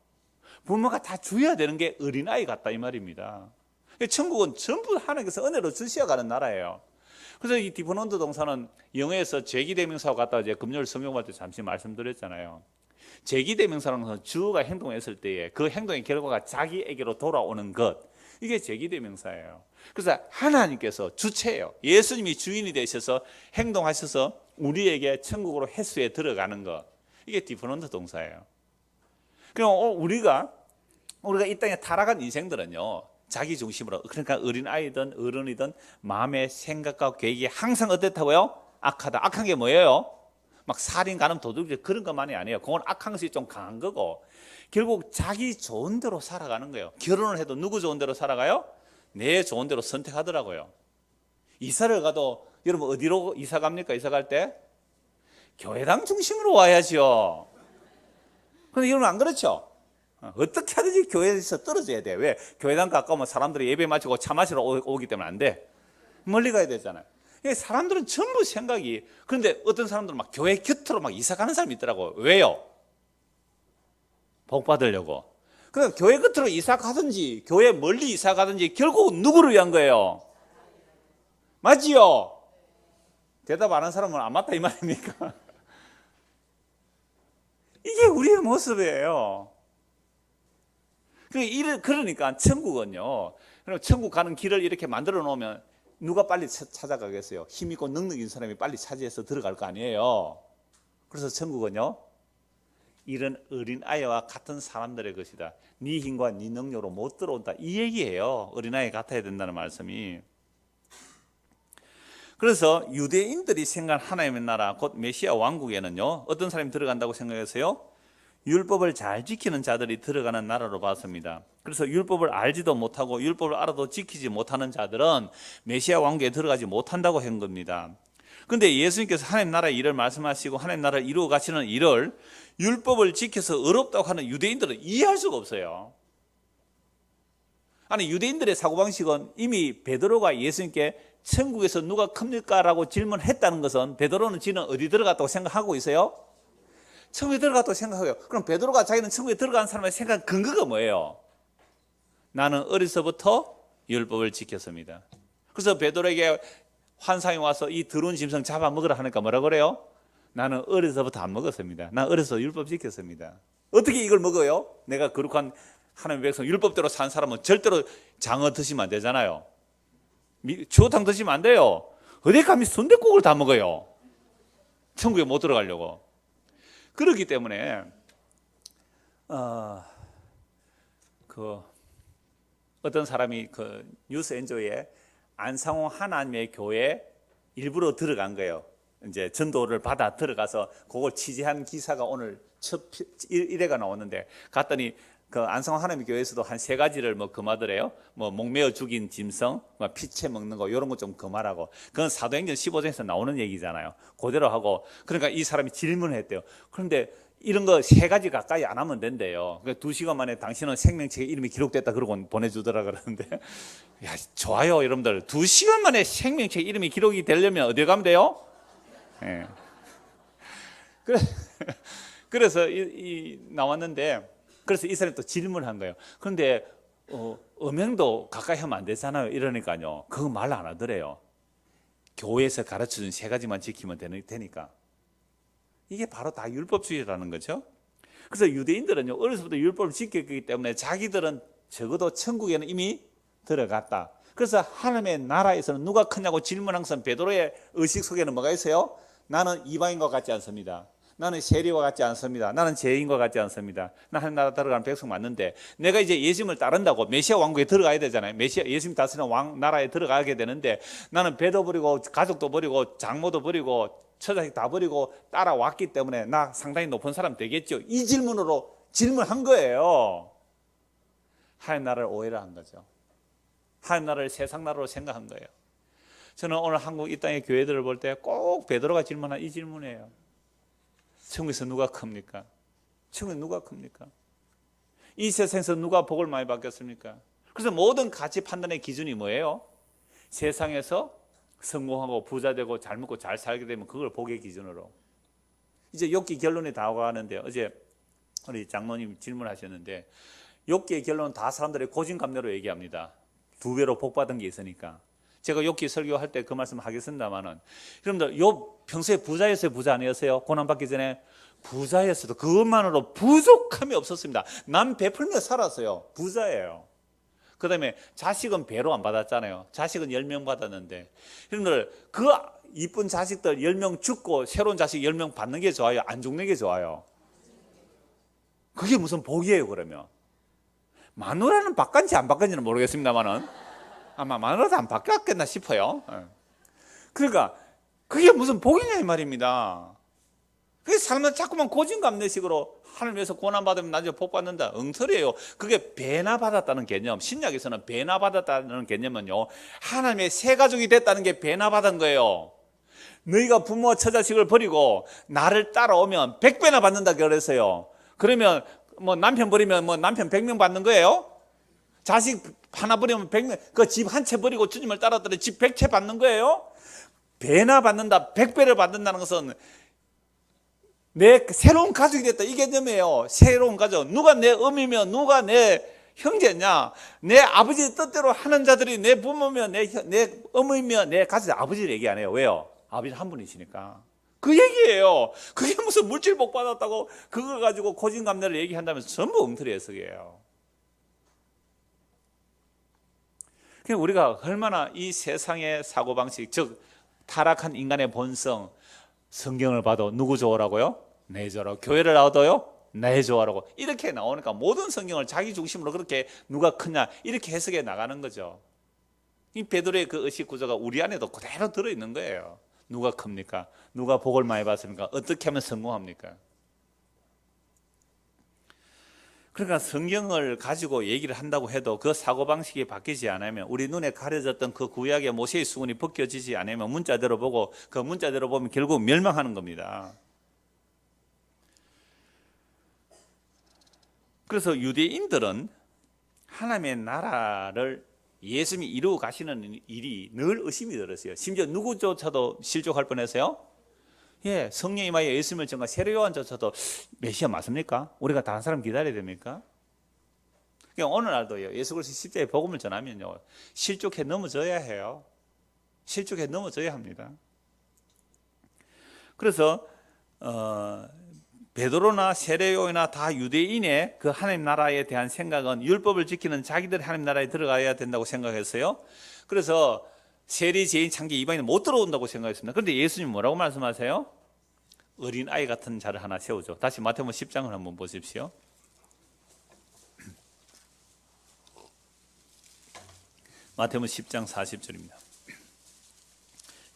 부모가 다 줘야 되는 게 어린아이 같다 이 말입니다. 천국은 전부 하나님께서 은혜로 주셔가는 나라예요. 그래서 이 디포넌트 동사는 영어에서 제기대명사와 같다. 이제 금요일 성경할 때 잠시 말씀드렸잖아요. 제기대명사라는 것은 주어가 행동했을 때에 그 행동의 결과가 자기에게로 돌아오는 것, 이게 제기대명사예요. 그래서 하나님께서 주체예요. 예수님이 주인이 되셔서 행동하셔서 우리에게 천국으로 해수에 들어가는 것, 이게 디포넌트 동사예요. 그럼 우리가 이 땅에 타락한 인생들은요, 자기 중심으로, 그러니까 어린아이든 어른이든 마음의 생각과 계획이 항상 어떻다고요? 악하다. 악한 게 뭐예요? 막 살인, 간음, 도둑질 그런 것만이 아니에요. 그건 악한 것이 좀 강한 거고, 결국 자기 좋은 대로 살아가는 거예요. 결혼을 해도 누구 좋은 대로 살아가요? 내 좋은 대로 선택하더라고요. 이사를 가도 여러분 어디로 이사 갑니까? 이사 갈 때? 교회당 중심으로 와야죠. 근데 여러분 안 그렇죠? 어떻게 하든지 교회에서 떨어져야 돼. 왜? 교회당 가까우면 사람들이 예배 마치고 차 마시러 오기 때문에 안 돼. 멀리 가야 되잖아요. 사람들은 전부 생각이, 그런데 어떤 사람들은 막 교회 곁으로 막 이사 가는 사람이 있더라고. 왜요? 복 받으려고. 그럼 교회 곁으로 이사 가든지 교회 멀리 이사 가든지 결국 누구를 위한 거예요? 맞지요? 대답 안 한 사람은 안 맞다 이 말입니까? 이게 우리의 모습이에요. 그러니까 천국은요, 천국 가는 길을 이렇게 만들어 놓으면 누가 빨리 찾아가겠어요? 힘있고 능력 있는 사람이 빨리 차지해서 들어갈 거 아니에요. 그래서 천국은요, 이런 어린아이와 같은 사람들의 것이다. 네 힘과 네 능력으로 못 들어온다, 이 얘기예요. 어린아이 같아야 된다는 말씀이. 그래서 유대인들이 생각한 하나님의 나라, 곧 메시아 왕국에는요, 어떤 사람이 들어간다고 생각했어요? 율법을 잘 지키는 자들이 들어가는 나라로 봤습니다. 그래서 율법을 알지도 못하고 율법을 알아도 지키지 못하는 자들은 메시아 왕국에 들어가지 못한다고 한 겁니다. 그런데 예수님께서 하나님 나라의 일을 말씀하시고 하나님 나라를 이루어 가시는 일을 율법을 지켜서 어렵다고 하는 유대인들은 이해할 수가 없어요. 아니, 유대인들의 사고방식은 이미 베드로가 예수님께 천국에서 누가 큽니까? 라고 질문했다는 것은 베드로는 지는 어디 들어갔다고 생각하고 있어요? 천국에 들어갔다고 생각해요. 그럼 베드로가 자기는 천국에 들어가는 사람의 생각 근거가 뭐예요? 나는 어려서부터 율법을 지켰습니다. 그래서 베드로에게 환상이 와서 이 더러운 짐승 잡아먹으라 하니까 뭐라 그래요? 나는 어려서부터 안 먹었습니다. 난 어려서 율법 지켰습니다. 어떻게 이걸 먹어요? 내가 거룩한 하나님의 백성 율법대로 산 사람은 절대로 장어 드시면 안 되잖아요. 주어탕 드시면 안 돼요. 어디 감히 순댓국을 다 먹어요? 천국에 못 들어가려고. 그렇기 때문에 어떤 사람이 뉴스 엔조에 안상홍 하나님의 교회 일부러 들어간 거예요. 이제 전도를 받아 들어가서 그걸 취재한 기사가 오늘 첫 1회가 나왔는데, 갔더니 그 안상홍 하나님의 교회에서도 한 3가지를 금하더래요. 목매어 죽인 짐승, 피채 먹는 거, 이런 거 좀 금하라고. 그건 사도행전 15장에서 나오는 얘기잖아요. 그대로 하고. 그러니까 이 사람이 질문을 했대요. 그런데 이런 거 3가지 가까이 안 하면 된대요. 2시간 만에 당신은 생명책에 이름이 기록됐다 그러고 보내주더라 그러는데, 야, 좋아요, 여러분들. 2시간 만에 생명책에 이름이 기록이 되려면 어디 가면 돼요? 예. 그래서 나왔는데, 그래서 이 사람이 또 질문한 거예요. 그런데 음행도 가까이 하면 안 되잖아요. 이러니까요, 그거 말 안 하더래요. 교회에서 가르쳐준 3가지만 지키면 되니까. 이게 바로 다 율법주의라는 거죠. 그래서 유대인들은요, 어려서부터 율법을 지켰기 때문에 자기들은 적어도 천국에는 이미 들어갔다. 그래서 하나님의 나라에서는 누가 크냐고 질문한 것은 베드로의 의식 속에는 뭐가 있어요? 나는 이방인과 같지 않습니다. 나는 세리와 같지 않습니다. 나는 죄인과 같지 않습니다. 나 하나님 나라 들어가는 백성 맞는데, 내가 이제 예수님을 따른다고 메시아 왕국에 들어가야 되잖아요. 예수님 다스리는 왕 나라에 들어가게 되는데, 나는 배도 버리고 가족도 버리고 장모도 버리고 처자식 다 버리고 따라왔기 때문에 나 상당히 높은 사람 되겠죠. 이 질문으로 질문한 거예요. 하나님 나라를 오해를 한 거죠. 하나님 나라를 세상 나라로 생각한 거예요. 저는 오늘 한국 이 땅의 교회들을 볼 때 꼭 베드로가 질문한 이 질문이에요. 천국에서 누가 큽니까? 천국에서 누가 큽니까? 이 세상에서 누가 복을 많이 받겠습니까? 그래서 모든 가치 판단의 기준이 뭐예요? 세상에서 성공하고 부자 되고 잘 먹고 잘 살게 되면 그걸 복의 기준으로. 이제 욥기 결론에 다가가는데, 어제 우리 장로님 질문하셨는데, 욥기의 결론은 다 사람들의 고진감래로 얘기합니다. 2배로 복 받은 게 있으니까. 제가 욥기 설교할 때 그 말씀 하겠습니다만은, 여러분들 욥 평소에 부자였어요, 부자 아니었어요? 고난받기 전에 부자였어도 그것만으로 부족함이 없었습니다. 남 베풀며 살았어요. 부자예요. 그 다음에 자식은 배로 안 받았잖아요. 자식은 10명 받았는데, 여러분들 그 이쁜 자식들 10명 죽고 새로운 자식 10명 받는 게 좋아요? 안 죽는 게 좋아요? 그게 무슨 복이에요? 그러면 마누라는 바꿨는지 안 바꿨는지는 모르겠습니다만은 아마 마누라도 안 바뀌었겠나 싶어요. 그러니까 그게 무슨 복이냐 이 말입니다. 그게 사람들 자꾸만 고진감래식으로 하나님에서 고난받으면 나중에 복 받는다, 엉터리예요. 그게 배나 받았다는 개념, 신약에서는 배나 받았다는 개념은요, 하나님의 새 가족이 됐다는 게 배나 받은 거예요. 너희가 부모와 처자식을 버리고 나를 따라오면 100배나 받는다 그랬어요. 그러면 뭐 남편 버리면 뭐 남편 100명 받는 거예요? 자식 하나 버리면 100명, 그 집 한 채 버리고 주님을 따랐더니 집 100채 받는 거예요? 배나 받는다, 100배를 받는다는 것은 내 새로운 가족이 됐다, 이 개념이에요. 새로운 가족. 누가 내 어미며 누가 내 형제냐, 내 아버지 뜻대로 하는 자들이 내 부모며 내 어머니며 내 가족, 아버지를 얘기 안 해요. 왜요? 아버지는 한 분이시니까. 그 얘기예요. 그게 무슨 물질 복 받았다고 그걸 가지고 고진감래를 얘기한다면 전부 엉터리 해석이에요. 그러니까 우리가 얼마나 이 세상의 사고방식, 즉 타락한 인간의 본성, 성경을 봐도 누구 좋아라고요? 내 좋아라고. 교회를 나와도요? 내 좋아라고. 이렇게 나오니까 모든 성경을 자기 중심으로 그렇게 누가 크냐 이렇게 해석해 나가는 거죠. 이 베드로의 그 의식 구조가 우리 안에도 그대로 들어있는 거예요. 누가 큽니까? 누가 복을 많이 받습니까? 어떻게 하면 성공합니까? 그러니까 성경을 가지고 얘기를 한다고 해도 그 사고방식이 바뀌지 않으면, 우리 눈에 가려졌던 그 구약의 모세의 수건이 벗겨지지 않으면 문자대로 보고 그 문자대로 보면 결국 멸망하는 겁니다. 그래서 유대인들은 하나님의 나라를 예수님이 이루어 가시는 일이 늘 의심이 들었어요. 심지어 누구조차도 실족할 뻔했어요. 예, 성령 임하여 예수님을 전가 세례 요한조차도 메시아 맞습니까? 우리가 다른 사람 기다려야 됩니까? 그러니까 오늘날도요, 예수 그리스도 십자가의 복음을 전하면요, 실족해 넘어져야 해요. 실족해 넘어져야 합니다. 그래서 베드로나 세례 요한이나 다 유대인의 그 하나님 나라에 대한 생각은 율법을 지키는 자기들 하나님 나라에 들어가야 된다고 생각했어요. 그래서 세리, 죄인, 창기, 이방인은 못 들어온다고 생각했습니다. 그런데 예수님 뭐라고 말씀하세요? 어린 아이 같은 자를 하나 세우죠. 다시 마태복음 10장을 한번 보십시오. 마태복음 10장 40절입니다.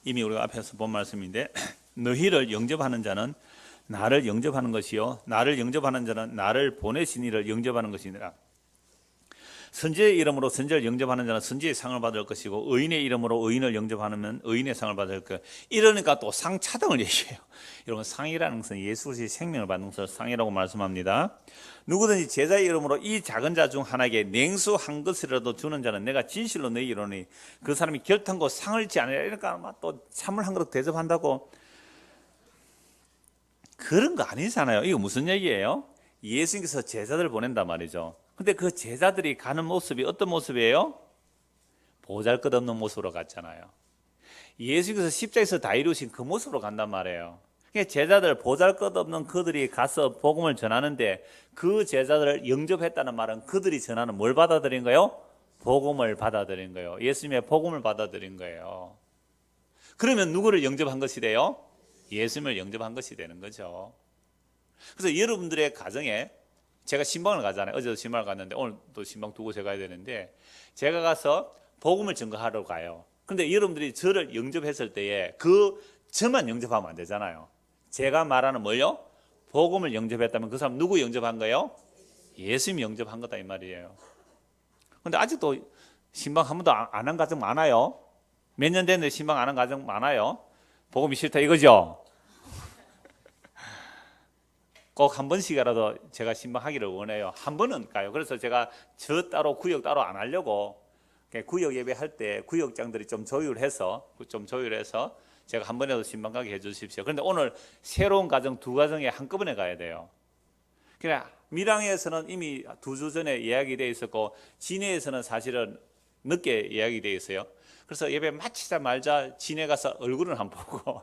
이미 우리가 앞에서 본 말씀인데, 너희를 영접하는 자는 나를 영접하는 것이요, 나를 영접하는 자는 나를 보내신 이를 영접하는 것이니라. 선지의 이름으로 선지를 영접하는 자는 선지의 상을 받을 것이고, 의인의 이름으로 의인을 영접하면 의인의 상을 받을 것. 이러니까 또 상 차등을 얘기해요. 여러분, 상이라는 것은 예수 그리스도의 생명을 받는 것을 상이라고 말씀합니다. 누구든지 제자의 이름으로 이 작은 자 중 하나에게 냉수 한 것이라도 주는 자는 내가 진실로 너희에게 이르노니 그 사람이 결탄고 상을 잃지 않으리라. 이러니까 아마 또 찬물 한 그릇 대접한다고. 그런 거 아니잖아요. 이거 무슨 얘기예요? 예수님께서 제자들을 보낸단 말이죠. 근데 그 제자들이 가는 모습이 어떤 모습이에요? 보잘것없는 모습으로 갔잖아요. 예수께서 십자가에서 다 이루신 그 모습으로 간단 말이에요. 그러니까 제자들, 보잘것없는 그들이 가서 복음을 전하는데, 그 제자들을 영접했다는 말은 그들이 전하는 뭘 받아들인 거예요? 복음을 받아들인 거예요. 예수님의 복음을 받아들인 거예요. 그러면 누구를 영접한 것이 돼요? 예수님을 영접한 것이 되는 거죠. 그래서 여러분들의 가정에, 제가 신방을 가잖아요. 어제도 신방을 갔는데 오늘 또 신방 두 곳에 가야 되는데, 제가 가서 복음을 증거하러 가요. 근데 여러분들이 저를 영접했을 때에 저만 영접하면 안 되잖아요. 제가 말하는 뭐요? 복음을 영접했다면 그 사람 누구 영접한 거예요? 예수님 영접한 거다 이 말이에요. 근데 아직도 신방 한 번도 안 한 가정 많아요. 몇 년 됐는데 신방 안 한 가정 많아요. 복음이 싫다 이거죠? 꼭 한 번씩이라도 제가 신방하기를 원해요. 한 번은 가요. 그래서 제가 저 따로 구역 따로 안 하려고, 구역 예배할 때 구역장들이 좀 조율해서 제가 한 번이라도 신방 가게 해주십시오. 그런데 오늘 새로운 가정 두 가정에 한꺼번에 가야 돼요. 그냥 밀양에서는 이미 2주 전에 예약이 되어 있었고, 진해에서는 사실은 늦게 예약이 되어 있어요. 그래서 예배 마치자마자 진해 가서 얼굴을 한번 보고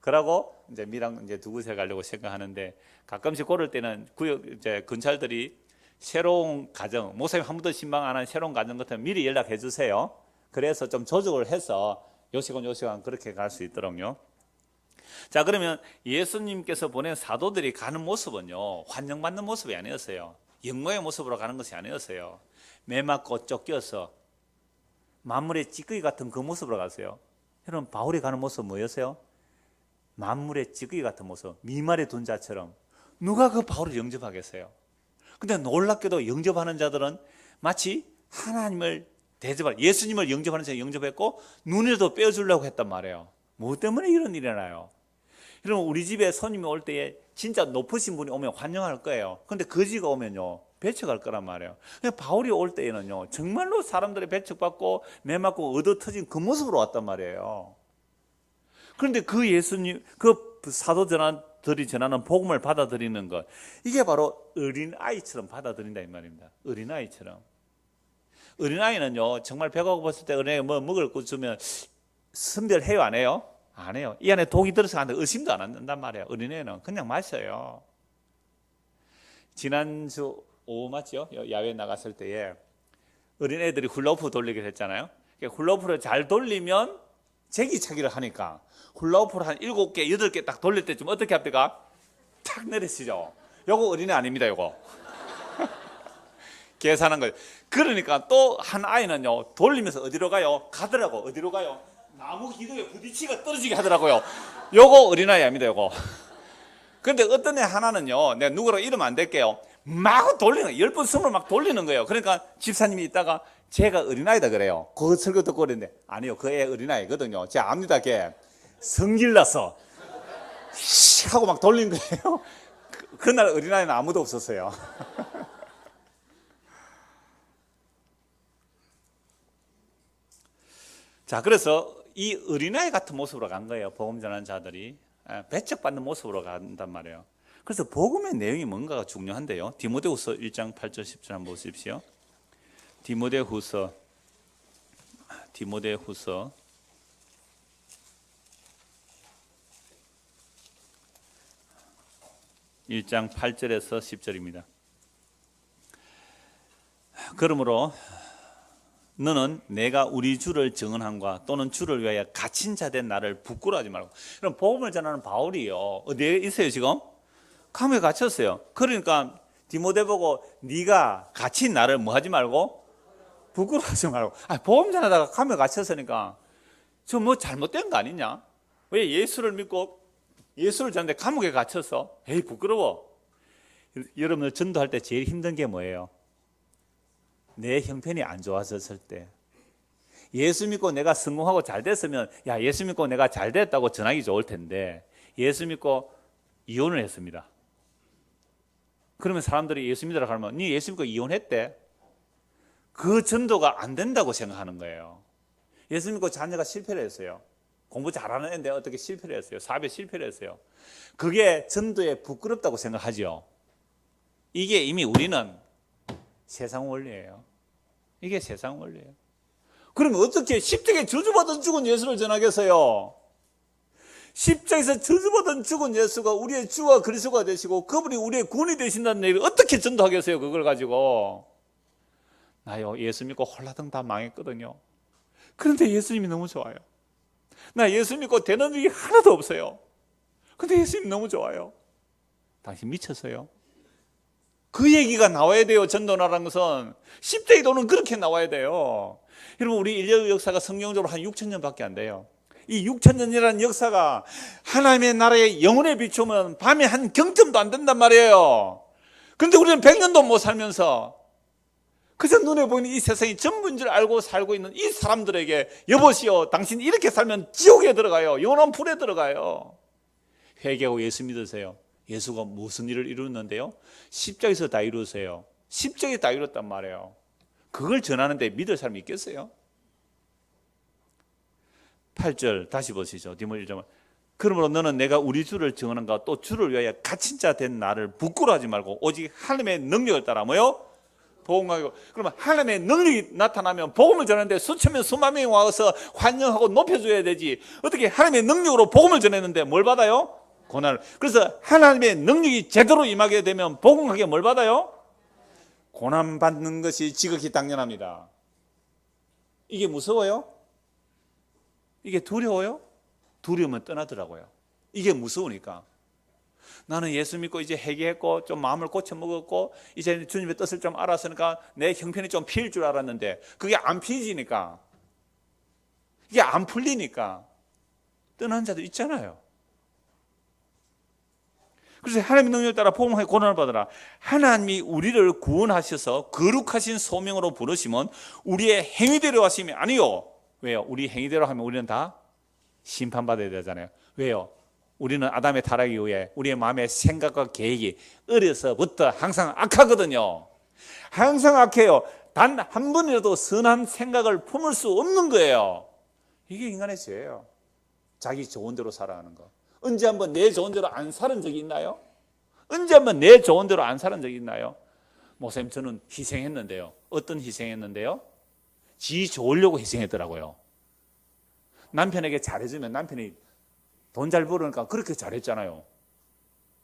그러고 이제 밀양 이제 두 곳에 가려고 생각하는데, 가끔씩 고를 때는 구역 이제 근찰들이 새로운 가정, 목사님 한 번도 신방 안 한 새로운 가정 같으면 미리 연락해 주세요. 그래서 좀 조정을 해서 요 시간 그렇게 갈 수 있도록요. 자, 그러면 예수님께서 보낸 사도들이 가는 모습은요, 환영받는 모습이 아니었어요. 영광의 모습으로 가는 것이 아니었어요. 매 맞고 쫓겨서 만물의 찌꺼기 같은 그 모습으로 갔어요. 여러분, 바울이 가는 모습 뭐였어요? 만물의 찌꺼기 같은 모습, 미말에 둔 자처럼. 누가 그 바울을 영접하겠어요? 근데 놀랍게도 영접하는 자들은 마치 하나님을 대접할, 예수님을 영접하는 자를 영접했고 눈에도 빼어주려고 했단 말이에요. 뭐 때문에 이런 일이 일어나요? 여러분, 우리 집에 손님이 올 때에 진짜 높으신 분이 오면 환영할 거예요. 근데 거지가 오면요, 배척할 거란 말이에요. 바울이 올 때에는요, 정말로 사람들의 배척받고 매 맞고 얻어 터진 그 모습으로 왔단 말이에요. 그런데 그 예수님, 그 사도들이 전하는 복음을 받아들이는 것, 이게 바로 어린아이처럼 받아들인다 이 말입니다. 어린아이처럼. 어린아이는요, 정말 배가 고팠을 때 어린아이가 뭐 먹을 거 주면 선별해요, 안 해요? 안 해요. 이 안에 독이 들어서 하는데 의심도 안 한단 말이에요. 어린애는 그냥 마셔요. 지난주 오후 맞죠? 야외에 나갔을 때에 어린애들이 훌라후프 돌리기로 했잖아요. 훌라후프를 잘 돌리면 제기차기를 하니까 훌라후프를 한 7개, 8개 딱 돌릴 때쯤 어떻게 합니까? 탁 내리시죠. 요거 어린애 아닙니다, 요거. 계산한 거예요. 그러니까 또 한 아이는요, 돌리면서 어디로 가요? 가더라고. 어디로 가요? 나무 기둥에 부딪히가 떨어지게 하더라고요. 요거 어린아이 아닙니다, 요거. 근데 어떤 애 하나는요, 내가 누구라고 이러면 안 될게요. 막 돌리는 거예요. 10번, 20번 막 돌리는 거예요. 그러니까 집사님이 있다가 제가 어린아이다 그래요. 그 설교 듣고 그랬는데, 아니요, 그 애 어린아이거든요. 제가 압니다, 걔. 성질나서 하고 막 돌린 거예요. 그날 어린아이는 아무도 없었어요. 자, 그래서 이 어린아이 같은 모습으로 간 거예요. 복음 전하는 자들이. 배척받는 모습으로 간단 말이에요. 그래서 복음의 내용이 뭔가가 중요한데요. 디모데후서 1장 8절 10절 한번 보십시오. 디모데후서 1장 8절에서 10절입니다. 그러므로 너는 내가 우리 주를 증언함과 또는 주를 위하여 갇힌 자 된 나를 부끄러워하지 말고. 그럼 복음을 전하는 바울이요, 어디에 있어요 지금? 감옥에 갇혔어요. 그러니까 디모데 보고 네가 갇힌 나를 뭐 하지 말고? 부끄러워하지 말고. 복음 전하다가 감옥에 갇혔으니까 저 뭐 잘못된 거 아니냐? 왜 예수를 믿고 예수를 전하는데 감옥에 갇혔어? 에이, 부끄러워. 여러분들 전도할 때 제일 힘든 게 뭐예요? 내 형편이 안 좋아졌을 때. 예수 믿고 내가 성공하고 잘 됐으면, 야, 예수 믿고 내가 잘 됐다고 전하기 좋을 텐데, 예수 믿고 이혼을 했습니다. 그러면 사람들이 예수 믿으라고 하면, 니 예수 믿고 이혼했대? 그 전도가 안 된다고 생각하는 거예요. 예수 믿고 자녀가 실패를 했어요. 공부 잘하는 애인데 어떻게 실패를 했어요? 사업에 실패를 했어요. 그게 전도에 부끄럽다고 생각하죠. 이게 이미 우리는 세상 원리예요. 이게 세상 원리예요. 그러면 어떻게 십자가에 저주받은 죽은 예수를 전하겠어요? 십자가에서 저주받은 죽은 예수가 우리의 주와 그리스도가 되시고 그분이 우리의 구원이 되신다는 얘기를 어떻게 전도하겠어요? 그걸 가지고. 나요, 예수 믿고 홀라당 다 망했거든요. 그런데 예수님이 너무 좋아요. 나 예수 믿고 되는 일이 하나도 없어요. 근데 예수님 너무 좋아요. 당신 미쳤어요? 그 얘기가 나와야 돼요. 전도라는 것은 십자가의 도는 그렇게 나와야 돼요. 여러분, 우리 인류 역사가 성경적으로 한 6,000년밖에 안 돼요. 이 6,000년이라는 역사가 하나님의 나라의 영혼에 비추면 밤에 한 경점도 안 된단 말이에요. 그런데 우리는 100년도 못 살면서 그저 눈에 보이는 이 세상이 전부인 줄 알고 살고 있는 이 사람들에게, 여보시오, 당신 이렇게 살면 지옥에 들어가요. 영원한 불에 들어가요. 회개하고 예수 믿으세요. 예수가 무슨 일을 이루었는데요? 십자가에서 다 이루었어요. 십자가에 다 이뤘단 말이에요. 그걸 전하는데 믿을 사람이 있겠어요? 8절 다시 보시죠. 디모데 1장. 그러므로 너는 내가 우리 주를 증언한가 또 주를 위하여 갇힌 자 된 나를 부끄러워하지 말고 오직 하나님의 능력을 따라 뭐요? 복음하고. 그러면 하나님의 능력이 나타나면 복음을 전하는데 수천 명 수만 명이 와서 환영하고 높여줘야 되지. 어떻게 하나님의 능력으로 복음을 전했는데 뭘 받아요? 고난을. 그래서 하나님의 능력이 제대로 임하게 되면 복음하게 뭘 받아요? 고난 받는 것이 지극히 당연합니다. 이게 무서워요? 이게 두려워요? 두려우면 떠나더라고요. 이게 무서우니까. 나는 예수 믿고 이제 회개했고 좀 마음을 고쳐 먹었고 이제 주님의 뜻을 좀 알았으니까 내 형편이 좀 피일 줄 알았는데 그게 안 피지니까, 이게 안 풀리니까 떠난 자도 있잖아요. 그래서 하나님의 능력을 따라 복음의 고난을 받으라. 하나님이 우리를 구원하셔서 거룩하신 소명으로 부르시면 우리의 행위대로 하심이 아니요. 왜요? 우리 행위대로 하면 우리는 다 심판받아야 되잖아요. 왜요? 우리는 아담의 타락 이후에 우리의 마음의 생각과 계획이 어려서부터 항상 악하거든요. 항상 악해요. 단 한 번이라도 선한 생각을 품을 수 없는 거예요. 이게 인간의 죄예요. 자기 좋은 대로 살아가는 거. 언제 한번 내 좋은 대로 안 살은 적이 있나요? 언제 한번 내 좋은 대로 안 살은 적이 있나요? 목사님, 저는 희생했는데요. 어떤 희생했는데요? 지 좋으려고 희생했더라고요. 남편에게 잘해주면 남편이 돈 잘 벌으니까 그렇게 잘했잖아요.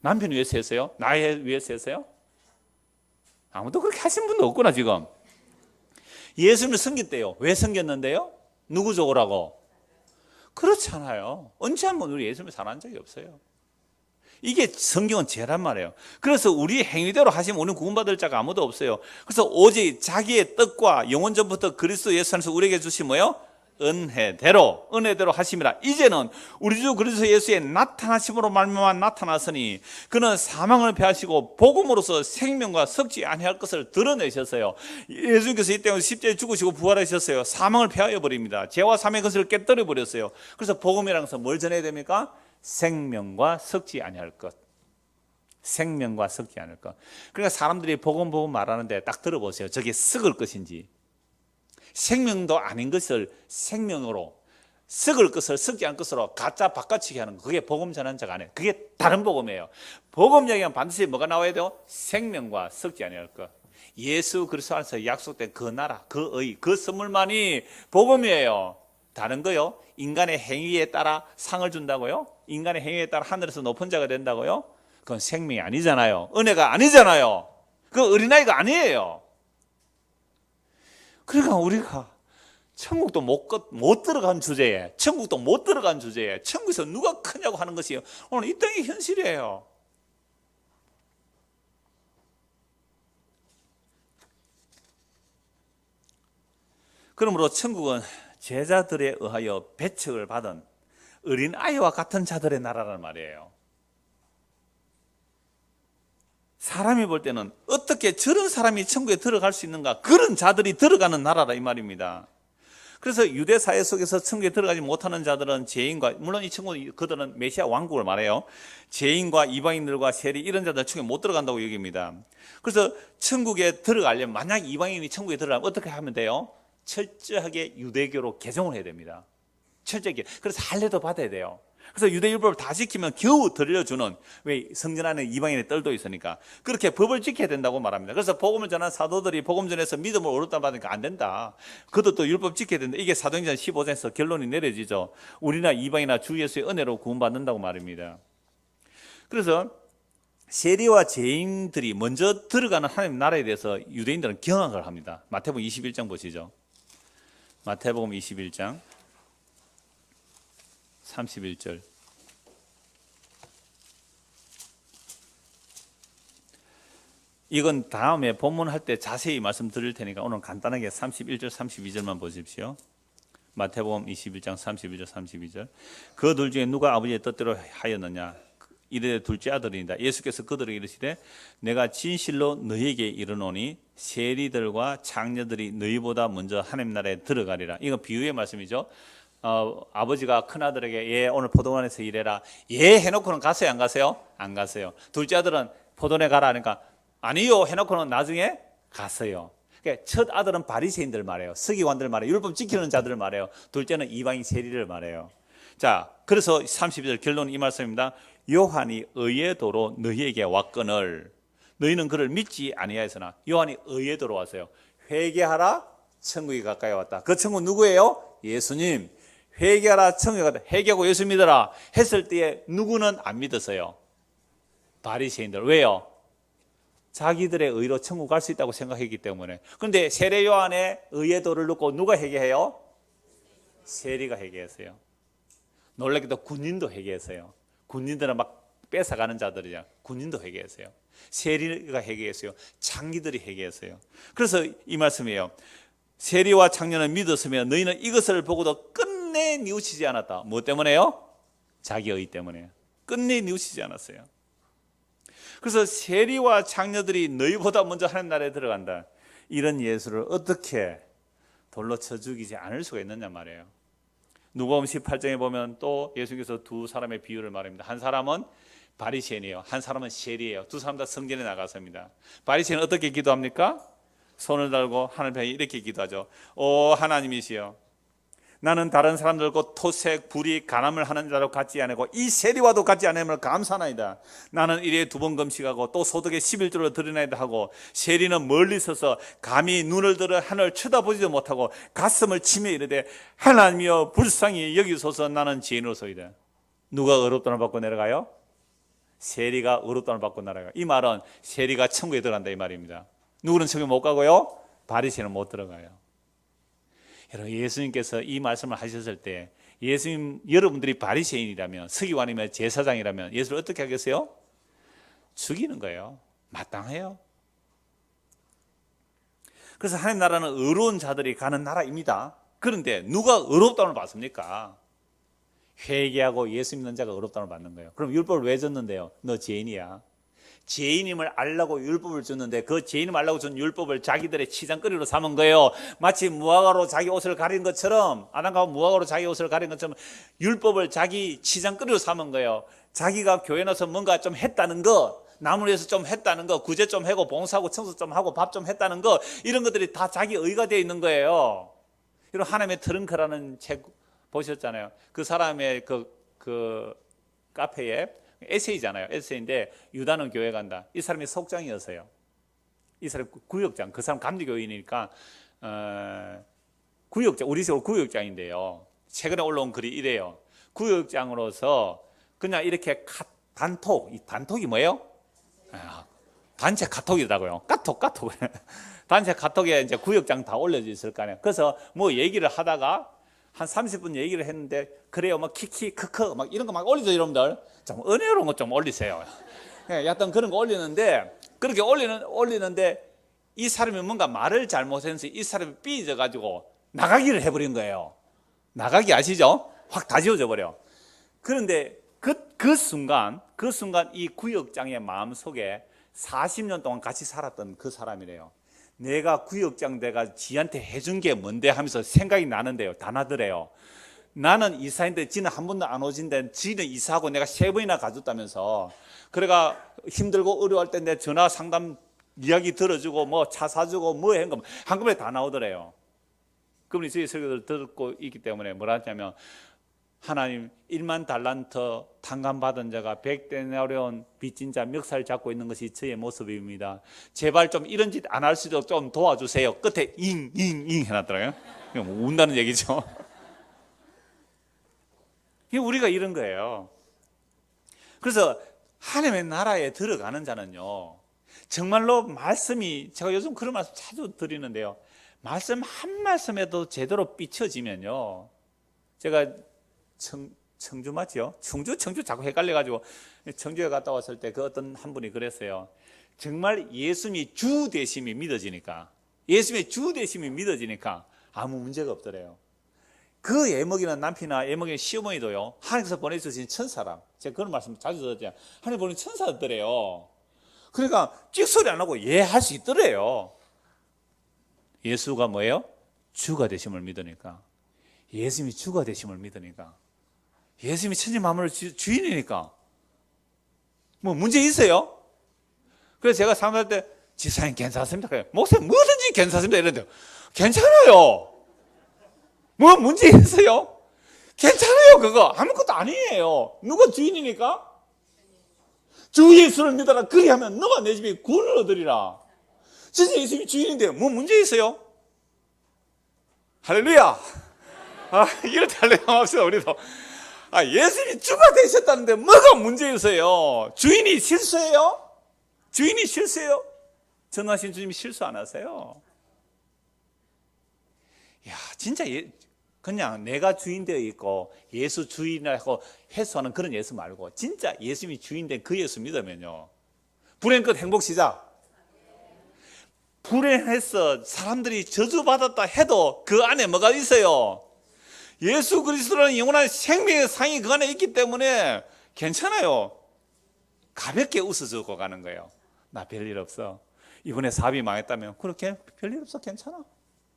남편이 위해서 했어요? 나에 위해서 했어요? 아무도 그렇게 하신 분도 없구나 지금. 예수님을 섬겼대요. 왜 섬겼는데요? 누구 좋으라고? 그렇잖아요. 언제 한번 우리 예수님을 사랑한 적이 없어요. 이게 성경은 죄란 말이에요. 그래서 우리 행위대로 하시면 우리는 구원받을 자가 아무도 없어요. 그래서 오직 자기의 뜻과 영원 전부터 그리스도 예수 안에서 우리에게 주신 뭐예요? 은혜대로 하심이라. 이제는 우리 주 그리스도 예수의 나타나심으로 말미암아 나타났으니 그는 사망을 패하시고 복음으로서 생명과 섞지 아니할 것을 드러내셨어요. 예수님께서 이 땅에 십자가에 죽으시고 부활하셨어요. 사망을 패하여 버립니다. 죄와 사망의 것을 깨뜨려 버렸어요. 그래서 복음이라는 것은 뭘 전해야 됩니까? 생명과 섞지 아니할 것. 생명과 섞지 않을 것. 그러니까 사람들이 복음 말하는데 딱 들어보세요. 저게 썩을 것인지, 생명도 아닌 것을 생명으로, 썩을 것을 썩지 않을 것으로 가짜 바꿔치기 하는 거. 그게 복음 전하는 자가 아니에요. 그게 다른 복음이에요. 복음 얘기하면 반드시 뭐가 나와야 돼요? 생명과 섞지 아니할 것. 예수 그리스도 안에서 약속된 그 나라, 그 의, 그 선물만이 복음이에요. 다른 거요? 인간의 행위에 따라 상을 준다고요? 인간의 행위에 따라 하늘에서 높은 자가 된다고요? 그건 생명이 아니잖아요. 은혜가 아니잖아요. 그 어린아이가 아니에요. 그러니까 우리가 천국도 못 들어간 주제에, 천국도 못 들어간 주제에 천국에서 누가 크냐고 하는 것이 오늘 이 땅의 현실이에요. 그러므로 천국은 제자들에 의하여 배척을 받은 어린아이와 같은 자들의 나라란 말이에요. 사람이 볼 때는 어떻게 저런 사람이 천국에 들어갈 수 있는가, 그런 자들이 들어가는 나라라 이 말입니다. 그래서 유대 사회 속에서 천국에 들어가지 못하는 자들은 죄인과, 물론 이 천국은 그들은 메시아 왕국을 말해요. 죄인과 이방인들과 세리 이런 자들 천국에 못 들어간다고 여깁니다. 그래서 천국에 들어가려면, 만약 이방인이 천국에 들어가면 어떻게 하면 돼요? 철저하게 유대교로 개종을 해야 됩니다. 철저하게. 그래서 할례도 받아야 돼요. 그래서 유대 율법을 다 지키면 겨우 들려주는, 왜 성전 안에 이방인의 뜰도 있으니까 그렇게 법을 지켜야 된다고 말합니다. 그래서 복음을 전한 사도들이 복음 전해서 믿음을 얻었다 받으니까 안 된다. 그것도 율법 지켜야 된다. 이게 사도행전 15장에서 결론이 내려지죠. 우리나 이방이나 주 예수의 은혜로 구원받는다고 말입니다. 그래서 세리와 죄인들이 먼저 들어가는 하나님 나라에 대해서 유대인들은 경악을 합니다. 마태복음 21장 보시죠. 마태복음 21장 31절. 이건 다음에 본문할 때 자세히 말씀드릴 테니까 오늘 간단하게 31절 32절만 보십시오. 마태복음 21장 31절 32절. 그 둘 중에 누가 아버지의 뜻대로 하였느냐? 이르되 둘째 아들이니라. 예수께서 그들에게 이르시되 내가 진실로 너희에게 이르노니 세리들과 장녀들이 너희보다 먼저 하나님 나라에 들어가리라. 이건 비유의 말씀이죠. 아버지가 큰아들에게 얘 오늘 포도원에서 일해라, 얘 해놓고는 갔어요 안 갔어요? 안 갔어요. 둘째 아들은 포도원에 가라 하니까 아니요 해놓고는 나중에 갔어요. 그러니까 첫 아들은 바리새인들 말해요. 서기관들 말해요. 율법 지키는 자들을 말해요. 둘째는 이방인 세리를 말해요. 자, 그래서 32절 결론은 이 말씀입니다. 요한이 의의 도로 너희에게 왔거늘 너희는 그를 믿지 아니하였으나. 요한이 의의 도로 왔어요. 회개하라, 천국이 가까이 왔다. 그 천국 누구예요? 예수님. 회개하라, 천국에 갔다. 회개하고 예수 믿어라 했을 때에 누구는 안 믿었어요? 바리새인들. 왜요? 자기들의 의로 천국 갈 수 있다고 생각했기 때문에. 그런데 세례 요한의 의의 도를 놓고 누가 회개해요? 세리가 회개했어요. 놀랍게도 군인도 회개했어요. 군인들은 막 뺏어가는 자들이야. 군인도 회개했어요. 세리가 회개했어요. 장기들이 회개했어요. 그래서 이 말씀이에요. 세리와 장녀는 믿었으면 너희는 이것을 보고도 끝내 뉘우치지 않았다. 뭐 때문에요? 자기 의 때문에. 끝내 뉘우치지 않았어요. 그래서 세리와 장녀들이 너희보다 먼저 하나님 나라에 들어간다. 이런 예수를 어떻게 돌로 쳐 죽이지 않을 수가 있느냐 말이에요. 누가복음 18장에 보면 또 예수님께서 두 사람의 비유를 말합니다. 한 사람은 바리새인이에요. 한 사람은 세리예요. 두 사람 다 성전에 나가서입니다. 바리새인은 어떻게 기도합니까? 손을 들고 하늘 향해 이렇게 기도하죠. 오 하나님이시여, 나는 다른 사람들과 토색, 불이, 간암을 하는 자로 같지 않고 이 세리와도 같지 않음을 감사하나이다. 나는 일에 2번 금식하고 또 소득에 11조를 드리나이다 하고 세리는 멀리 서서 감히 눈을 들어 하늘을 쳐다보지도 못하고 가슴을 치며 이르되 하나님이여 불쌍히 여기소서 나는 죄인으로소이다. 누가 의롭다는 받고 내려가요? 세리가 의롭다는 받고 내려가요. 이 말은 세리가 천국에 들어간다 이 말입니다. 누구는 천국에 못 가고요, 바리새인은 못 들어가요. 여러분, 예수님께서 이 말씀을 하셨을 때 예수님, 여러분들이 바리새인이라면, 서기관이면, 제사장이라면 예수를 어떻게 하겠어요? 죽이는 거예요. 마땅해요. 그래서 하나님 나라는 의로운 자들이 가는 나라입니다. 그런데 누가 의롭다움을 받습니까? 회개하고 예수 믿는 자가 의롭다움을 받는 거예요. 그럼 율법을 왜 줬는데요? 너 죄인이야. 죄인임을 알라고 율법을 줬는데 그 죄인임을 알라고 준 율법을 자기들의 치장거리로 삼은 거예요. 마치 무화과로 자기 옷을 가린 것처럼, 아담과 무화과로 자기 옷을 가린 것처럼 율법을 자기 치장거리로 삼은 거예요. 자기가 교회 나서 뭔가 좀 했다는 거, 남을 위해서 좀 했다는 거, 구제 좀 하고 봉사하고 청소 좀 하고 밥 좀 했다는 거, 이런 것들이 다 자기 의가 되어 있는 거예요. 이런 하나님의 트렁크라는 책 보셨잖아요. 그 사람의 그 카페에 에세이잖아요. 에세이인데 유다는 교회 간다. 이 사람이 속장이었어요. 이 사람이 구역장. 그 사람 감리교인이니까 구역장, 우리식으로 구역장인데요. 최근에 올라온 글이 이래요. 구역장으로서 그냥 이렇게 단톡, 이 단톡이 뭐예요? 단체 카톡이라고요. 카톡. 단체 카톡에 이제 구역장 다 올려져 있을 거 아니에요. 그래서 뭐 얘기를 하다가 한 30분 얘기를 했는데, 그래요, 막 키키, 크크, 막 이런 거 막 올리죠, 여러분들. 좀 은혜로운 거 좀 올리세요. 약간 그런 거 올리는데, 그렇게 올리는데, 이 사람이 뭔가 말을 잘못해서 이 사람이 삐져가지고 나가기를 해버린 거예요. 나가기 아시죠? 확 다 지워져 버려. 그런데 그 순간 이 구역장의 마음 속에 40년 동안 같이 살았던 그 사람이래요. 내가 구역장 내가 지한테 해준 게 뭔데 하면서 생각이 나는데요. 다 나더래요. 나는 이사인데 지는 한 번도 안 오진데 지는 이사하고 내가 3번이나 가줬다면서. 그래가 힘들고 어려울 때 내 전화 상담 이야기 들어주고 뭐 차 사주고 뭐 한꺼번에 다 나오더래요. 그분이 저희 설교를 듣고 있기 때문에 뭐라 했냐면, 하나님 1만 달란트 탕감받은 자가 100데나리온 빚진 자 멱살 잡고 있는 것이 저의 모습입니다. 제발 좀 이런 짓 안 할 수 있도록 좀 도와주세요. 끝에 잉잉잉 해놨더라고요. 운다는 얘기죠. 우리가 이런 거예요. 그래서 하나님의 나라에 들어가는 자는요, 정말로 말씀이, 제가 요즘 그런 말씀 자주 드리는데요, 말씀 한 말씀에도 제대로 비춰지면요, 제가 청주 맞죠? 청주 자꾸 헷갈려가지고 청주에 갔다 왔을 때 그 어떤 한 분이 그랬어요. 정말 예수님이 주 되심이 믿어지니까, 예수님의 주 되심이 믿어지니까 아무 문제가 없더래요. 그 애먹이는 남편이나 애먹이는 시어머니도요, 하나님께서 보내주신 천사람, 제가 그런 말씀 자주 들었잖아요. 하나님 보내준 천사더래요. 그러니까 찍소리 안 하고 예 할 수 있더래요. 예수가 뭐예요? 주가 되심을 믿으니까. 예수님이 주가 되심을 믿으니까. 예수님이 천지 만물의 주인이니까 뭐 문제 있어요? 그래서 제가 상담할 때 지사님 괜찮습니까? 목사님 뭐든지 괜찮습니다 이랬는데, 괜찮아요. 뭐 문제 있어요? 괜찮아요. 그거 아무것도 아니에요. 누가 주인이니까? 주 예수를 믿어라. 그리하면 너가 내 집에 구원을 얻으리라. 진짜 예수님이 주인인데 뭐 문제 있어요? 할렐루야. 이럴 때 할렐루야 합시다 우리도. 예수님이 주가 되셨다는데 뭐가 문제 있어요? 주인이 실수해요? 주인이 실수해요? 전하신 주님이 실수 안 하세요? 야, 진짜 그냥 내가 주인 되어 있고 예수 주인이라고 해소하는 그런 예수 말고, 진짜 예수님이 주인 된 그 예수 믿으면요, 불행 끝 행복 시작. 불행해서 사람들이 저주받았다 해도 그 안에 뭐가 있어요? 예수 그리스도라는 영원한 생명의 상이 그 안에 있기 때문에 괜찮아요. 가볍게 웃어주고 가는 거예요. 나 별일 없어. 이번에 사업이 망했다며, 그렇게 별일 없어. 괜찮아.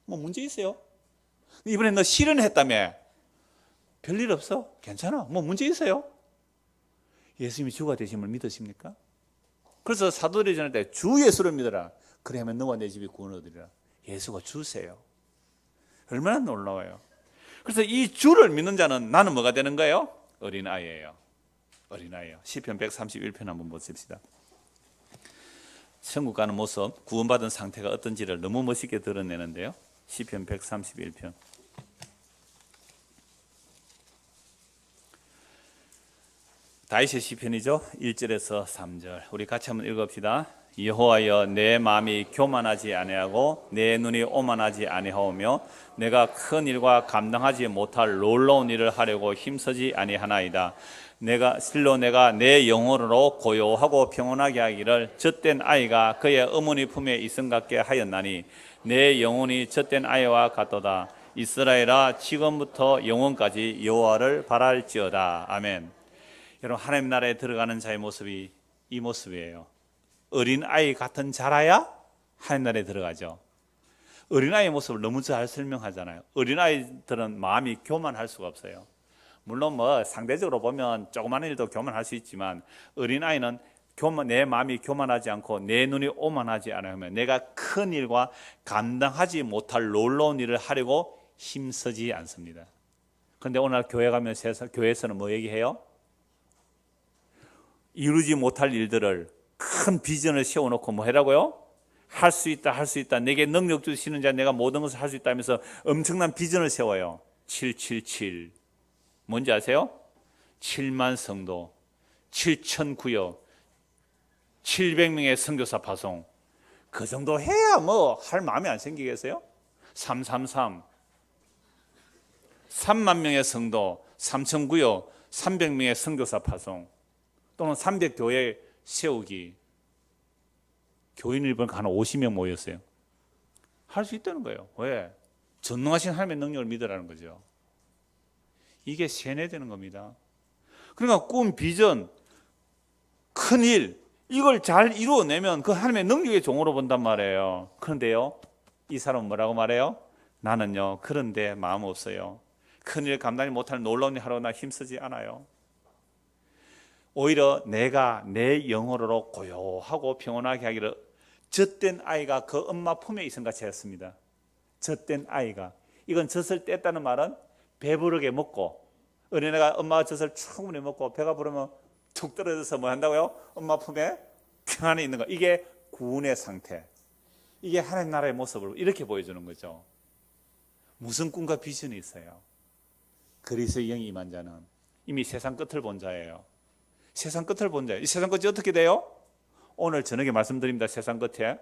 뭐 문제 있어요? 이번에 너 실현했다며, 별일 없어? 괜찮아? 뭐 문제 있어요? 예수님이 주가 되심을 믿으십니까? 그래서 사도들이 전할 때 주 예수를 믿어라. 그러면 너와 내 집이 구원을 얻으리라. 예수가 주세요. 얼마나 놀라워요. 그래서 이 주를 믿는 자는 나는 뭐가 되는 거예요? 어린아이예요. 어린아이예요. 시편 131편 한번 보십시다. 천국 가는 모습, 구원받은 상태가 어떤지를 너무 멋있게 드러내는데요. 시편 131편. 다윗의 시편이죠. 1절에서 3절. 우리 같이 한번 읽읍시다. 여호와여, 내 마음이 교만하지 아니하고 내 눈이 오만하지 아니하오며 내가 큰 일과 감당하지 못할 놀라운 일을 하려고 힘쓰지 아니하나이다. 실로 내가 내 영혼으로 고요하고 평온하게 하기를 젖된 아이가 그의 어머니 품에 있음 같게 하였나니 내 영혼이 젖된 아이와 같도다. 이스라엘아, 지금부터 영원까지 여호와를 바랄지어다. 아멘. 여러분, 하나님 나라에 들어가는 자의 모습이 이 모습이에요. 어린아이 같은 자라야 하나님 나라에 들어가죠. 어린아이의 모습을 너무 잘 설명하잖아요. 어린아이들은 마음이 교만할 수가 없어요. 물론 뭐 상대적으로 보면 조그만 일도 교만할 수 있지만 어린아이는 내 마음이 교만하지 않고 내 눈이 오만하지 않으면 내가 큰 일과 감당하지 못할 놀라운 일을 하려고 힘쓰지 않습니다. 그런데 오늘 교회 가면 교회에서는 뭐 얘기해요? 이루지 못할 일들을 큰 비전을 세워놓고 뭐 하라고요? 할 수 있다, 할 수 있다. 내게 능력 주시는 자, 내가 모든 것을 할 수 있다 하면서 엄청난 비전을 세워요. 777. 뭔지 아세요? 7만 성도, 7천 구역, 700명의 선교사 파송. 그 정도 해야 뭐 할 마음이 안 생기겠어요? 333. 3만 명의 성도, 3천 구역, 300명의 선교사 파송. 또는 300교회 세우기. 교인 일본 한 50명 모였어요. 할 수 있다는 거예요. 왜? 전능하신 하나님의 능력을 믿으라는 거죠. 이게 세뇌되는 겁니다. 그러니까 꿈, 비전, 큰일, 이걸 잘 이루어내면 그 하나님의 능력의 종으로 본단 말이에요. 그런데요, 이 사람은 뭐라고 말해요? 나는요, 그런데 마음 없어요. 큰일 감당이 못할 놀라운 일 하러 나 힘쓰지 않아요. 오히려 내가 내 영혼으로 고요하고 평온하게 하기를 젖된 아이가 그 엄마 품에 있은 같이 했습니다. 젖된 아이가. 이건 젖을 뗐다는 말은 배부르게 먹고, 어린애가 엄마가 젖을 충분히 먹고 배가 부르면 툭 떨어져서 뭐 한다고요? 엄마 품에 평안히 있는 거. 이게 구원의 상태. 이게 하나님 나라의 모습을 이렇게 보여주는 거죠. 무슨 꿈과 비전이 있어요? 그리스도의 영이 임한 자는 이미 세상 끝을 본 자예요. 세상 끝을 본 자예요. 이 세상 끝이 어떻게 돼요? 오늘 저녁에 말씀드립니다. 세상 끝에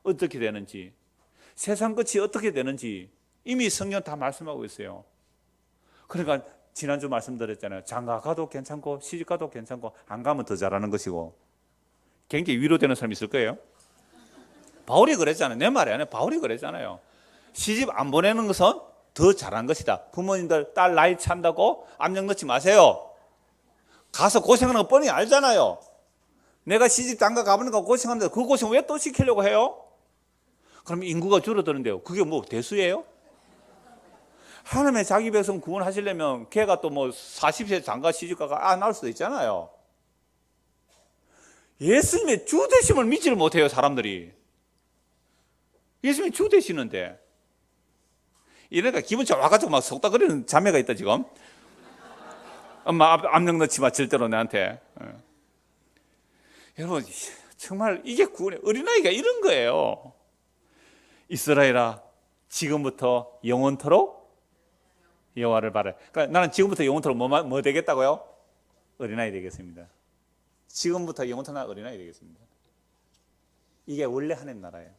어떻게 되는지, 세상 끝이 어떻게 되는지 이미 성경 다 말씀하고 있어요. 그러니까 지난주 말씀드렸잖아요. 장가 가도 괜찮고 시집 가도 괜찮고 안 가면 더 잘하는 것이고. 굉장히 위로되는 사람이 있을 거예요. 바울이 그랬잖아요. 내 말이 아니에요. 바울이 그랬잖아요. 시집 안 보내는 것은 더 잘한 것이다. 부모님들 딸 나이 찬다고 압력 넣지 마세요. 가서 고생하는 거 뻔히 알잖아요. 내가 시집 장가 가보는 거 고생하는데 그 고생 왜 또 시키려고 해요? 그럼 인구가 줄어드는데요. 그게 뭐 대수예요? 하나님의 자기 백성 구원하시려면 걔가 또 뭐 40세 장가 시집가가 안 할 수도 있잖아요. 예수님의 주 되심을 믿지를 못해요, 사람들이. 예수님이 주 되시는데. 이러니까 기분 좀 와가지고 막 속닥거리는 자매가 있다, 지금. 엄마 압력 넣지 마, 절대로 내한테. 여러분, 정말 이게 구원의 어린아이가 이런 거예요. 이스라엘아, 지금부터 영원토록 여호와를 바라. 그러니까 나는 지금부터 영원토록 뭐 되겠다고요? 어린아이 되겠습니다. 지금부터 영원토록 어린아이 되겠습니다. 이게 원래 하나님 나라예요.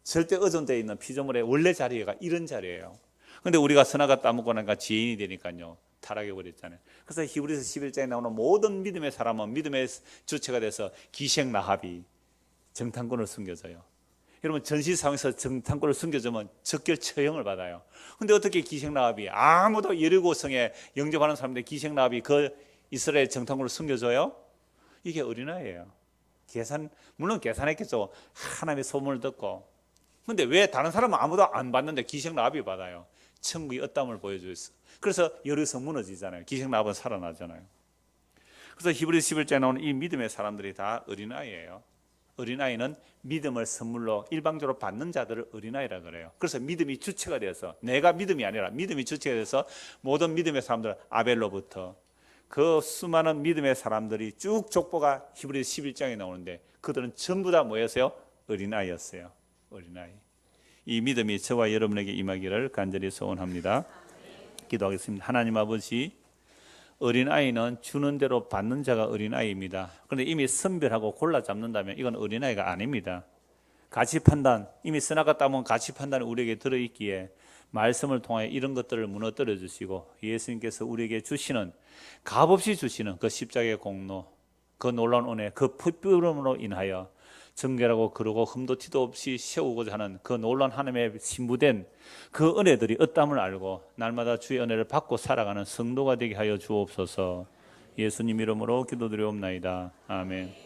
절대 의존되어 있는 피조물의 원래 자리가 이런 자리예요. 그런데 우리가 선악과 따먹고 나니까 지인이 되니까요, 타락해버렸잖아요. 그래서 히브리서 11장에 나오는 모든 믿음의 사람은 믿음의 주체가 돼서 기생 라합이 정탐꾼을 숨겨줘요. 여러분, 전시상에서 정탐꾼을 숨겨주면 적결 처형을 받아요. 그런데 어떻게 기생 라합이, 아무도 여리고성에 영접하는 사람인데 기생 라합이 그 이스라엘 정탐꾼을 숨겨줘요? 이게 어린아이예요. 물론 계산했겠죠. 하나님의 소문을 듣고. 근데 왜 다른 사람은 아무도 안 받는데 기생 라합이 받아요? 천국의 어땀을 보여주었어. 그래서 여기서 무너지잖아요. 기생 나번 살아나잖아요. 그래서 히브리서 11장에 나오는 이 믿음의 사람들이 다 어린아이예요. 어린아이는 믿음을 선물로 일방적으로 받는 자들을 어린아이라 그래요. 그래서 믿음이 주체가 되어서, 내가 믿음이 아니라 믿음이 주체가 돼서 모든 믿음의 사람들, 아벨로부터 그 수많은 믿음의 사람들이 쭉 족보가 히브리서 11장에 나오는데 그들은 전부 다 뭐였어요? 어린아이였어요. 어린아이. 이 믿음이 저와 여러분에게 임하기를 간절히 소원합니다. 기도하겠습니다. 하나님 아버지, 어린아이는 주는 대로 받는 자가 어린아이입니다. 그런데 이미 선별하고 골라 잡는다면 이건 어린아이가 아닙니다. 가치 판단, 이미 써나갔다 보면 가치 판단이 우리에게 들어있기에 말씀을 통해 이런 것들을 무너뜨려 주시고 예수님께서 우리에게 주시는, 값없이 주시는 그 십자가의 공로, 그 놀라운 은혜, 그 풋부름으로 인하여 정결하고 거룩하고 흠도 티도 없이 세우고자 하는 그 놀라운 하나님의 신부된 그 은혜들이 어땀을 알고 날마다 주의 은혜를 받고 살아가는 성도가 되게 하여 주옵소서. 예수님 이름으로 기도드리옵나이다. 아멘.